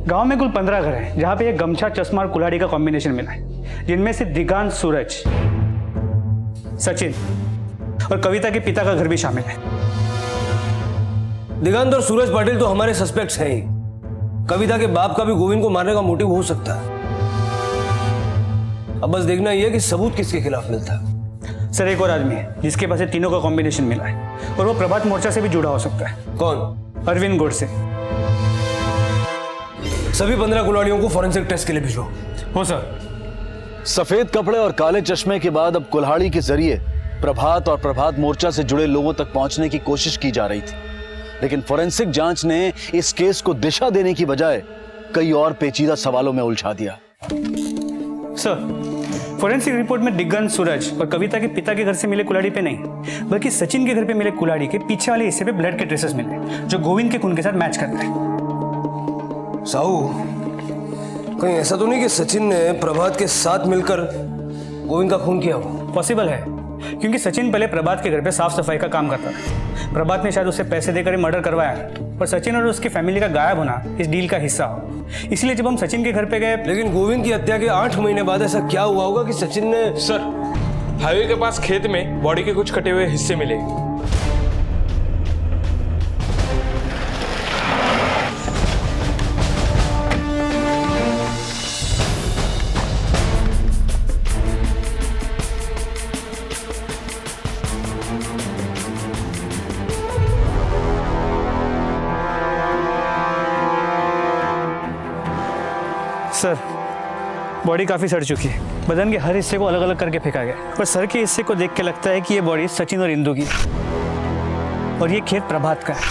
गांव में कुल 15 घर हैं, जहां पे एक गमछा, चश्मा और कुल्हाड़ी का कॉम्बिनेशन मिला है, जिनमें से दिगांत, सूरज, सचिन और कविता के पिता का घर भी शामिल है। दिगांत और सूरज पाटिल तो हमारे सस्पेक्ट्स हैं ही। कविता के बाप का भी गोविंद को मारने का मोटिव हो सकता है। अब बस देखना यह है कि सबूत किसके खिलाफ मिलता है। सर, एक और आदमी है जिसके पास तीनों का कॉम्बिनेशन मिला है, और वो प्रभात मोर्चा से भी जुड़ा हो सकता है। कौन? अरविंद गोडसे। सभी 15 कुल्हाड़ियों को फॉरेंसिक टेस्ट के लिए भेजो। हो सर। सफेद कपड़े और काले चश्मे के बाद अब कुल्हाड़ी के जरिए प्रभात और प्रभात मोर्चा से जुड़े लोगों तक पहुंचने की कोशिश की जा रही थी, लेकिन फोरेंसिक जांच ने इस केस को दिशा देने की बजाय कई और पेचीदा सवालों में उलझा दिया। सर, फोरेंसिक रिपोर्ट में दिगंत, सूरज और कविता के पिता के घर से मिले कुल्हाड़ी पे नहीं, बल्कि सचिन के घर पे मिले कुल्हाड़ी के पीछे वाले हिस्से पे ब्लड के ट्रेसेस मिले, जो गोविंद के खून के साथ मैच करते हैं। साहू, कहीं ऐसा तो नहीं कि सचिन ने प्रभात के साथ मिलकर गोविंद का खून किया हो? पॉसिबल है, क्योंकि सचिन पहले प्रभात के घर पे साफ सफाई का काम करता था। प्रभात ने शायद उससे पैसे देकर मर्डर करवाया, पर सचिन और उसकी फैमिली का गायब होना इस डील का हिस्सा हो। इसलिए जब हम सचिन के घर पे गए। लेकिन गोविंद की हत्या के 8 महीने बाद ऐसा क्या हुआ होगा कि सचिन ने? सर, हाईवे के पास खेत में बॉडी के कुछ कटे हुए हिस्से मिले। सर, बॉडी काफ़ी सड़ चुकी है, बदन के हर हिस्से को अलग अलग करके फेंका गया, पर सर के हिस्से को देख के लगता है कि ये बॉडी सचिन और इंदु की है, और ये खेत प्रभात का है।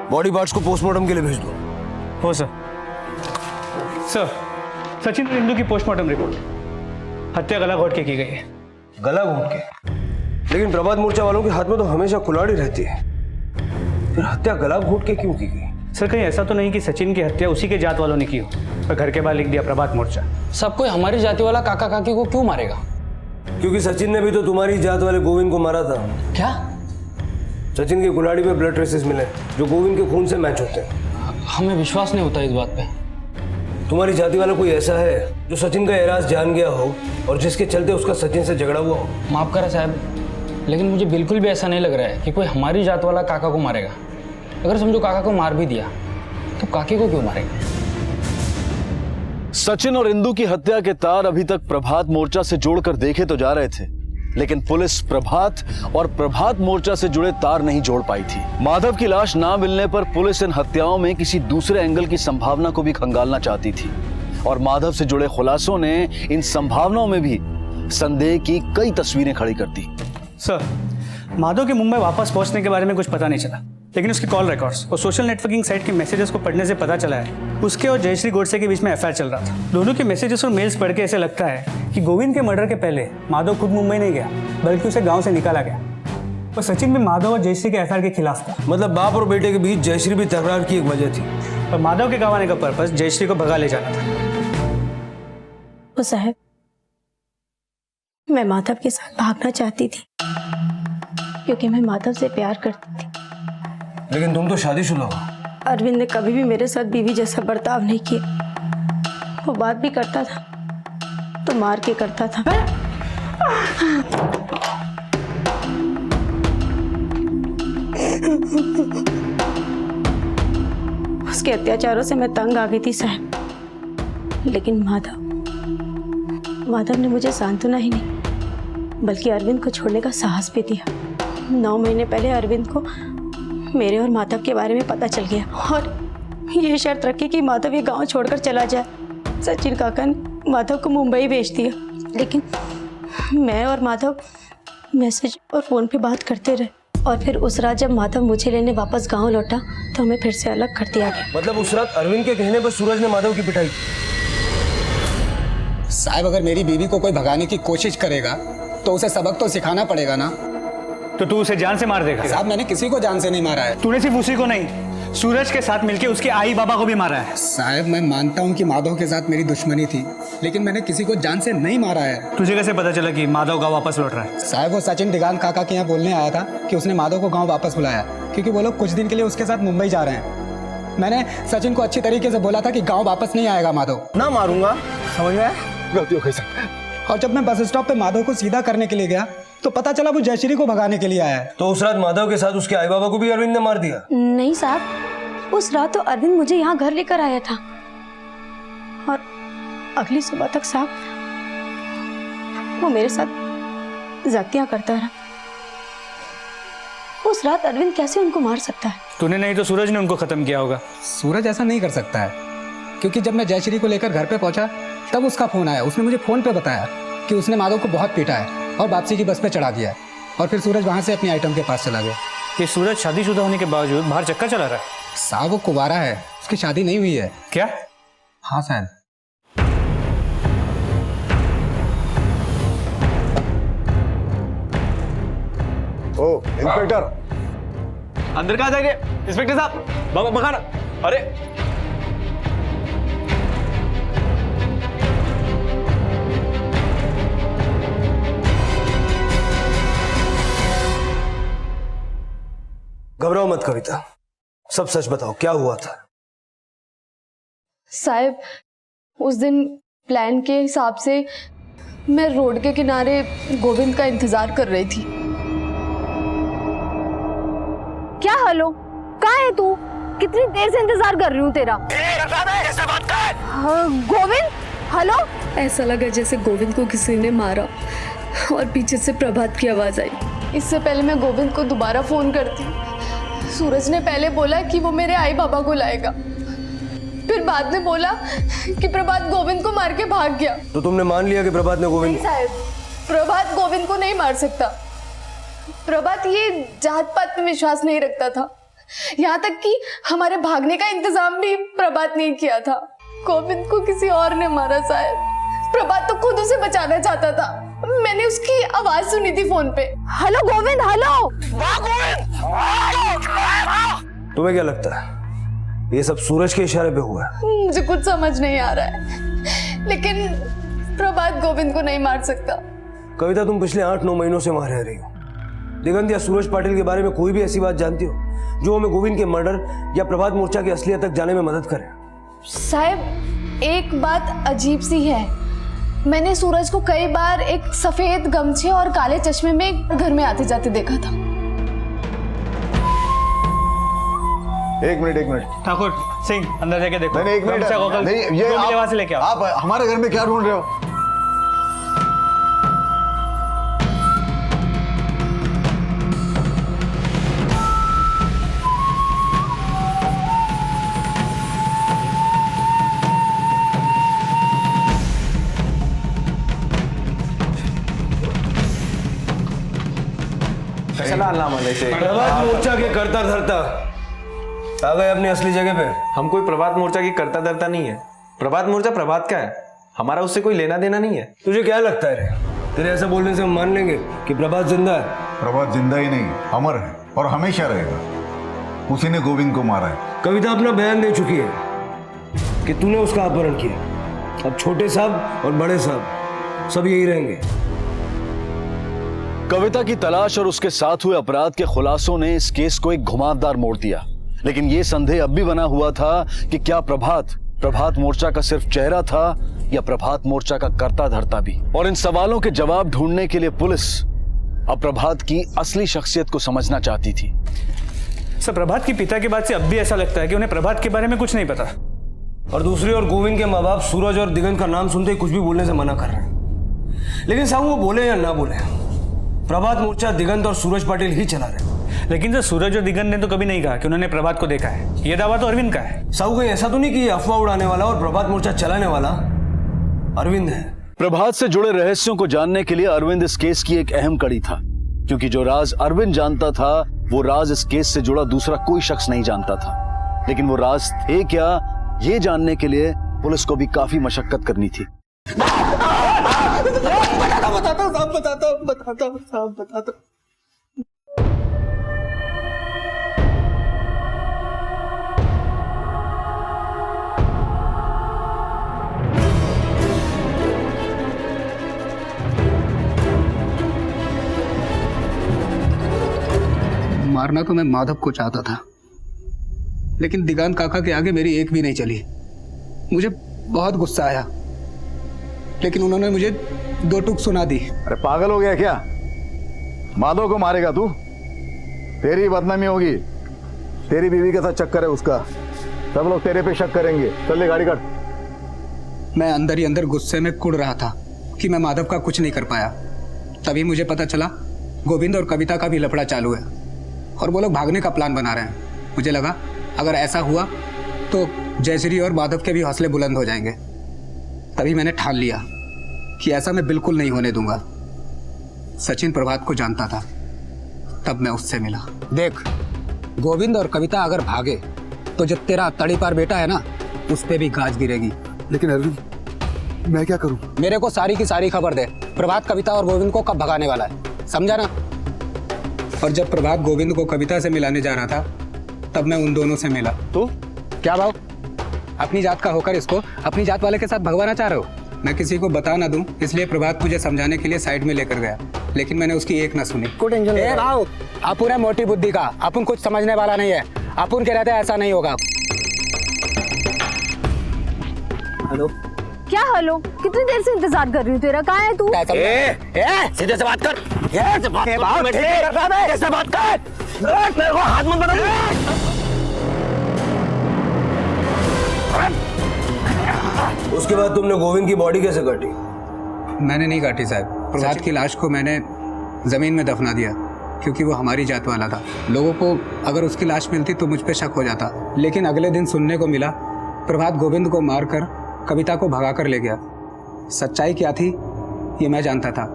बॉडी पार्ट्स को पोस्टमार्टम के लिए भेज दो। हो सर। सर, सचिन और इंदु की पोस्टमार्टम रिपोर्ट, हत्या गला घोट के की गई है। गला घोट के? लेकिन प्रभात मोर्चा वालों के हाथ में तो हमेशा कुल्हाड़ी रहती है, फिर हत्या गला घोट के क्यों की गई? सर, कहीं ऐसा तो नहीं कि सचिन की हत्या उसी के जात वालों ने की हो, और घर के बाहर लिख दिया प्रभात मोर्चा। सब कोई हमारी जाति वाला काका काकी को क्यों मारेगा? क्योंकि सचिन ने भी तो तुम्हारी जात वाले गोविंद को मारा था। क्या? सचिन की कुल्हाड़ी में ब्लड ट्रेसेस मिले जो गोविंद के खून से मैच होते हैं। हमें विश्वास नहीं होता इस बात पे। तुम्हारी जाति वाला कोई ऐसा है जो सचिन का एराज जान गया हो और जिसके चलते उसका सचिन से झगड़ा हुआ हो? माफ़ करा साहब, लेकिन मुझे बिल्कुल भी ऐसा नहीं लग रहा है कि कोई हमारी जात वाला काका को मारेगा। अगर समझो काका को मार भी दिया तो काके को क्यों मारेगा? सचिन और इंदु की हत्या के तार अभी तक प्रभात मोर्चा से जोड़कर देखे तो जा रहे थे, लेकिन पुलिस प्रभात और प्रभात मोर्चा से जुड़े तार नहीं जोड़ पाई थी। माधव की लाश ना मिलने पर पुलिस इन हत्याओं में किसी दूसरे एंगल की संभावना को भी खंगालना चाहती थी और माधव से जुड़े खुलासों ने इन संभावनाओं में भी संदेह की कई तस्वीरें खड़ी कर दी। सर, माधव के मुंबई वापस पहुंचने के बारे में कुछ पता नहीं चला, लेकिन उसकी कॉल रिकॉर्ड्स और सोशल नेटवर्किंग साइट के मैसेजेस को पढ़ने से पता चला है उसके और जयश्री गोडसे के बीच में एफआईआर चल रहा था। दोनों के मैसेजेस और मेल्स पढ़ के ऐसे लगता है कि गोविंद के मर्डर के पहले माधव खुद मुंबई नहीं गया, बल्कि उसे गांव से निकाला गया। और सचिन भी माधव और जयश्री के एफआईआर के खिलाफ था। मतलब बाप और बेटे के बीच जयश्री भी तकरार की एक वजह थी। और माधव के गांव आने का पर्पस जयश्री को भगा ले जाना था। तो साहब, मैं माधव के साथ भागना चाहती थी क्योंकि मैं माधव से प्यार करती थी। लेकिन तुम तो शादीशुदा हो। अरविंद ने कभी भी मेरे साथ बीवी जैसा बर्ताव नहीं किया। वो बात भी करता था तो मार के करता था। उसके अत्याचारों से मैं तंग आ गई थी साहब, लेकिन माधव ने मुझे सांत्वना ही नहीं बल्कि अरविंद को छोड़ने का साहस भी दिया। 9 महीने पहले अरविंद को मेरे और माधव के बारे में पता चल गया और ये शर्त रखी कि माधव ये गांव छोड़कर चला जाए। सचिन काका ने माधव को मुंबई भेज दिया, लेकिन मैं और माधव मैसेज और फ़ोन पे बात करते रहे और फिर उस रात जब माधव मुझे लेने वापस गांव लौटा तो हमें फिर से अलग कर दिया गया। मतलब उस रात अरविंद के कहने पर सूरज ने माधव की पिटाई की? साहब, अगर मेरी बीवी को कोई भगाने की कोशिश करेगा तो उसे सबक तो सिखाना पड़ेगा ना। तो तू उसे जान से मार देगा? साहब, मैंने किसी को जान से नहीं मारा है। तूने सिर्फ उसी को नहीं, सूरज के साथ मिलके उसके आई बाबा को भी मारा है। साहब, मैं मानता हूँ कि माधव के साथ मेरी दुश्मनी थी, लेकिन मैंने किसी को जान से नहीं मारा है। तुझे कैसे पता चला कि माधव गाँव वापस लौट रहा है? साहब, वो सचिन दिगान काका के यहाँ बोलने आया था कि उसने माधव को गाँव वापस बुलाया क्योंकि वो लोग कुछ दिन के लिए उसके साथ मुंबई जा रहे हैं। मैंने सचिन को अच्छी तरीके से बोला था कि गाँव वापस नहीं आएगा माधव। ना मारूंगा, समझ में? गलती हो गई सर। और जब मैं बस स्टॉप पे माधव को सीधा करने के लिए गया तो पता चला वो जयश्री को भगाने के लिए आया है। तो उस रात माधव के साथ उसके आई बाबा को भी अरविंद ने मार दिया? नहीं साहब, उस रात तो अरविंद मुझे यहाँ घर लेकर आया था और अगली सुबह तक साहब वो मेरे साथ जातियां करता रहा। उस रात अरविंद कैसे उनको मार सकता है? तूने नहीं तो सूरज ने उनको खत्म किया होगा। सूरज ऐसा नहीं कर सकता है क्योंकि जब मैं जयश्री को लेकर घर पे पहुंचा तब उसका फोन आया। उसने मुझे फोन पे बताया कि उसने माधव को बहुत पीटा है और वापसी की बस पे चढ़ा दिया है और फिर सूरज वहां से अपनी आइटम के पास चला गया। ये सूरज शादीशुदा होने के बावजूद बाहर चक्कर चला रहा है? साहब, वो कुंवारा है, उसकी शादी नहीं हुई है। क्या? हाँ शायद। ओ इंस्पेक्टर, अंदर कहाँ जाएंगे इंस्पेक्टर साहब? बाबा मकान। अरे घबराओ मत कविता, सब सच बताओ, क्या हुआ था? साहब, उस दिन प्लान के हिसाब से मैं रोड के किनारे गोविंद का इंतजार कर रही थी। क्या हेलो, कहाँ है तू? कितनी देर से इंतजार कर रही हूँ तेरा। गोविंद, हेलो। ऐसा लगा जैसे गोविंद को किसी ने मारा और पीछे से प्रभात की आवाज आई। इससे पहले मैं गोविंद को दोबारा फोन करती, सूरज ने पहले बोला कि वो मेरे आई बाबा को लाएगा, फिर बाद में बोला कि प्रभात गोविंद को मार के भाग गया। तो तुमने मान लिया कि प्रभात ने गोविंद? नहीं साहब, प्रभात गोविंद को नहीं मार सकता। प्रभात ये जात पात में विश्वास नहीं रखता था, यहाँ तक कि हमारे भागने का इंतजाम भी प्रभात ने किया था। गोविंद को किसी और ने मारा साहब। प्रभात तो खुद उसे बचाना चाहता था, मैंने उसकी आवाज सुनी थी फोन पे। Hello Govind, hello. तुम्हें क्या लगता है ये सब सूरज के इशारे पे हुआ है? मुझे कुछ समझ नहीं आ रहा है, लेकिन प्रभात गोविंद को नहीं मार सकता। कविता, तुम पिछले 8-9 महीनों से वहां रह रही हो। दिगंत या सूरज पाटिल के बारे में कोई भी ऐसी बात जानती हो जो हमें गोविंद के मर्डर या प्रभात मोर्चा की असलियत तक जाने में मदद करे? साहब, एक बात अजीब सी है, मैंने सूरज को कई बार एक सफेद गमछे और काले चश्मे में घर में आते जाते देखा था। एक मिनट ठाकुर सिंह, अंदर जाके देखो। नहीं, एक मिनट नहीं, ये वहां से लेके आओ। आप हमारे घर में क्या ढूंढ रहे हो? प्रभात मोर्चा के करता धरता आ गए अपनी असली जगह पे। हम कोई प्रभात मोर्चा की करता धरता नहीं है। प्रभात मोर्चा प्रभात का है, हमारा उससे कोई लेना देना नहीं है। तुझे क्या लगता है रे, तेरे ऐसा बोलने से हम मान लेंगे कि प्रभात जिंदा है? प्रभात जिंदा ही नहीं, अमर है और हमेशा रहेगा। उसी ने गोविंद को मारा है। कविता अपना बयान दे चुकी है कि तूने उसका अपहरण किया। अब छोटे साहब और बड़े साहब सब यही रहेंगे। कविता की तलाश और उसके साथ हुए अपराध के खुलासों ने इस केस को एक घुमावदार मोड़ दिया, लेकिन यह संदेह अब भी बना हुआ था कि क्या प्रभात मोर्चा का सिर्फ चेहरा था या प्रभात मोर्चा का कर्ता धर्ता भी। और इन सवालों के जवाब ढूंढने के लिए पुलिस अब प्रभात की असली शख्सियत को समझना चाहती थी। सर, प्रभात के पिता के बाद से अब भी ऐसा लगता है कि उन्हें प्रभात के बारे में कुछ नहीं पता। और दूसरी ओर गोविंद के माँ बाप सूरज और दिगंत का नाम सुनते ही कुछ भी बोलने से मना कर रहे हैं। लेकिन साहब वो बोले या ना बोले, प्रभात मोर्चा दिगंत और सूरज पाटिल ही चला रहे। लेकिन सर, सूरज और दिगंत ने तो कभी नहीं कहा कि उन्होंने प्रभात को देखा है। ये दावा तो अरविंद का है। साहू कहीं ऐसा तो नहीं कि अफवाह उड़ाने वाला और प्रभात मोर्चा चलाने वाला अरविंद है? प्रभात से जुड़े रहस्यों को जानने के लिए अरविंद इस केस की एक अहम कड़ी था, क्योंकि जो राज अरविंद जानता था वो राज इस केस से जुड़ा दूसरा कोई शख्स नहीं जानता था। लेकिन वो राज थे क्या, ये जानने के लिए पुलिस को भी काफी मशक्कत करनी थी। बताता। मारना तो मैं माधव को चाहता था, लेकिन दिगांत काका के आगे मेरी एक भी नहीं चली। मुझे बहुत गुस्सा आया, लेकिन उन्होंने मुझे दो टूक सुना दी। अरे पागल हो गया क्या? माधव को मारेगा तू? तेरी बदनामी होगी। तेरी बीवी के साथ चक्कर है उसका, सब लोग तेरे पे शक करेंगे। चल ले गाड़ी काट। मैं अंदर ही अंदर गुस्से में कुड़ रहा था कि मैं माधव का कुछ नहीं कर पाया। तभी मुझे पता चला गोविंद और कविता का भी लफड़ा चालू है और वो लोग भागने का प्लान बना रहे हैं। मुझे लगा अगर ऐसा हुआ तो जयश्री और माधव के भी हौसले बुलंद हो जाएंगे। तभी मैंने ठान लिया कि ऐसा मैं बिल्कुल नहीं होने दूंगा। सचिन प्रभात को जानता था, तब मैं उससे मिला। देख, गोविंद और कविता अगर भागे तो जो तेरा तड़ीपार बेटा है ना, उस पे भी गाज गिरेगी। लेकिन अरविंद, मैं क्या करूं? मेरे को सारी की सारी खबर दे, प्रभात कविता और गोविंद को कब भगाने वाला है, समझा ना? और जब प्रभात गोविंद को कविता से मिलाने जा रहा था, तब मैं उन दोनों से मिला। तो क्या भाव, अपनी जात का होकर इसको अपनी जात वाले के साथ भगवाना चाह रहे हो? मैं किसी को बता ना दूं, इसलिए प्रभात मुझे समझाने के लिए साइड में लेकर गया, लेकिन मैंने उसकी एक ना सुनी। ए भाव, अपुन है मोटी बुद्धि का, अपुन कुछ समझने वाला नहीं है। अपुन के रहते ऐसा नहीं होगा। हेलो, क्या हेलो? कितनी देर से इंतजार कर रही हूँ तेरा, कहाँ है तू? सीधे से बात कर। कैसे बात कर? मेरे को हाथ मत बढ़ा। उसके बाद तुमने गोविंद की बॉडी कैसे काटी? मैंने नहीं काटी साहब। प्रभात की लाश को मैंने जमीन में दफना दिया, क्योंकि वो हमारी जात वाला था। लोगों को अगर उसकी लाश मिलती तो मुझ पे शक हो जाता, लेकिन अगले दिन सुनने को मिला प्रभात गोविंद को मारकर कविता को भगा कर ले गया। सच्चाई क्या थी ये मैं जानता था।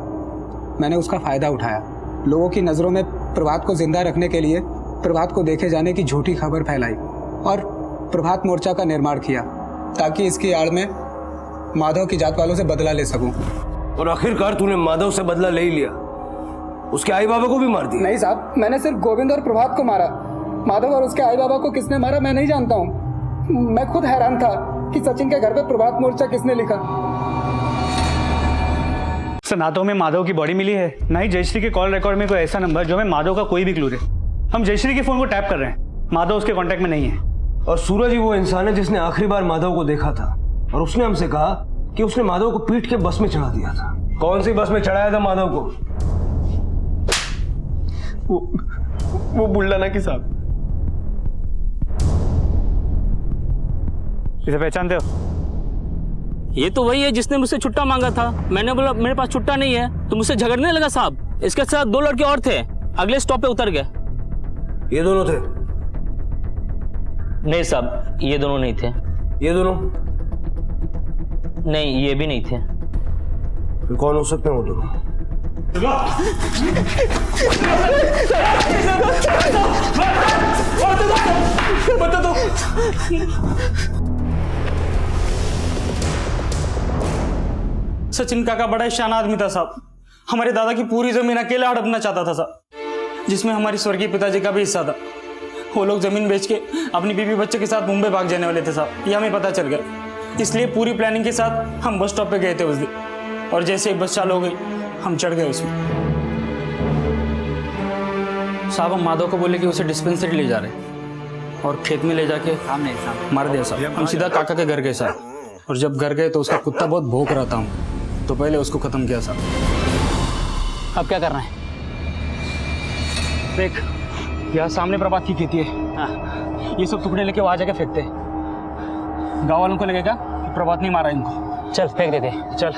मैंने उसका फायदा उठाया। लोगों की नज़रों में प्रभात को जिंदा रखने के लिए प्रभात को देखे जाने की झूठी खबर फैलाई और प्रभात मोर्चा का निर्माण किया, ताकि इसकी आड़ में माधव की जात वालों से बदला ले सकूं। और आखिरकार तूने माधव से बदला ले ही लिया, उसके आई बाबा को भी मार दिया। नहीं साहब, मैंने सिर्फ गोविंद और प्रभात को मारा। माधव और उसके आई बाबा को किसने मारा मैं नहीं जानता हूँ। मैं खुद हैरान था कि सचिन के घर पे प्रभात मोर्चा किसने लिखा। सर, ना तो हमें माधव की बॉडी मिली है, ना ही जयश्री के कॉल रिकॉर्ड में कोई ऐसा नंबर जो हमें माधव का कोई भी क्लू दे। हम जयश्री के फोन को टैप कर रहे हैं, माधव उसके कांटेक्ट में नहीं है। और सूरज ही वो इंसान है जिसने आखिरी बार माधव को देखा था और उसने हमसे कहा कि उसने माधव को पीट के बस में चढ़ा दिया था। कौन सी बस में चढ़ाया था माधव को? वो बुल्ढाना की साहब। इसे पहचानते हो? ये तो वही है जिसने मुझसे छुट्टा मांगा था। मैंने बोला मेरे पास छुट्टा नहीं है तो मुझसे झगड़ने लगा साहब। इसके साथ 2 लड़के और थे, अगले स्टॉप पे उतर गए। ये दोनों थे? नहीं साहब, ये दोनों नहीं थे। ये दोनों? नहीं, ये भी नहीं थे। फिर कौन हो सकते हैं वो दोनों? बता दो। सचिन काका बड़ा शान आदमी था साहब। हमारे दादा की पूरी जमीन अकेला हड़पना चाहता था साहब, जिसमें हमारी स्वर्गीय पिताजी का भी हिस्सा था। वो लोग जमीन बेच के अपनी बीवी बच्चे के साथ मुंबई भाग जाने वाले थे साहब, ये हमें पता चल गया। इसलिए पूरी प्लानिंग के साथ हम बस स्टॉप पे गए थे उस दिन, और जैसे ही बस चालू हो गई हम चढ़ गए उसमें। साहब हम माधव को बोले कि उसे डिस्पेंसरी ले जा रहे, और खेत में ले जाके मार दिया साहब। हम सीधा काका के घर गए साहब, और जब घर गए तो उसका कुत्ता बहुत भौंक रहा था, तो पहले उसको खत्म किया साहब। अब क्या करना है? देख, यहाँ सामने प्रभात की खेती है। ये सब टुकड़े लेके वहां जाके फेंकते हैं। गाँव वालों को लगेगा कि प्रभात नहीं मारा इनको। चल फेंक देते। चल।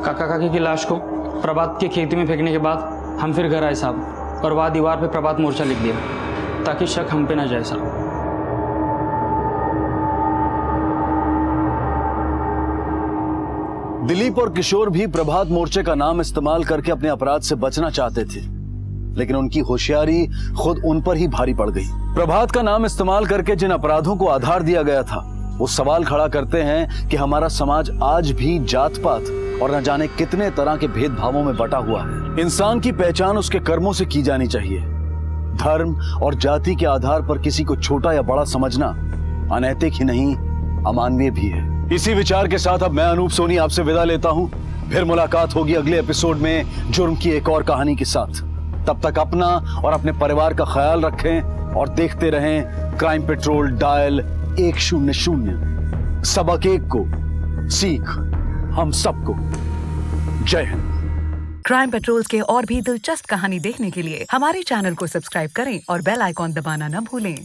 काका काकी की लाश को प्रभात की खेती में फेंकने के बाद हम फिर घर आए साहब, और वहाँ दीवार पे प्रभात मोर्चा लिख दिया ताकि शक हम पे ना जाए साहब। दिलीप और किशोर भी प्रभात मोर्चे का नाम इस्तेमाल करके अपने अपराध से बचना चाहते थे, लेकिन उनकी होशियारी खुद उन पर ही भारी पड़ गई। प्रभात का नाम इस्तेमाल करके जिन अपराधों को आधार दिया गया था, वो सवाल खड़ा करते हैं कि हमारा समाज आज भी जात पात और न जाने कितने तरह के भेदभावों में बटा हुआ है। इंसान की पहचान उसके कर्मों से की जानी चाहिए। धर्म और जाति के आधार पर किसी को छोटा या बड़ा समझना अनैतिक ही नहीं, अमानवीय भी है। इसी विचार के साथ अब मैं अनूप सोनी आपसे विदा लेता हूं। फिर मुलाकात होगी अगले एपिसोड में जुर्म की एक और कहानी के साथ। तब तक अपना और अपने परिवार का ख्याल रखें और देखते रहें क्राइम पेट्रोल डायल 100। सबक एक को सीख हम सबको। जय हिंद। क्राइम पेट्रोल के और भी दिलचस्प कहानी देखने के लिए हमारे चैनल को सब्सक्राइब करें और बेल आइकॉन दबाना न भूलें।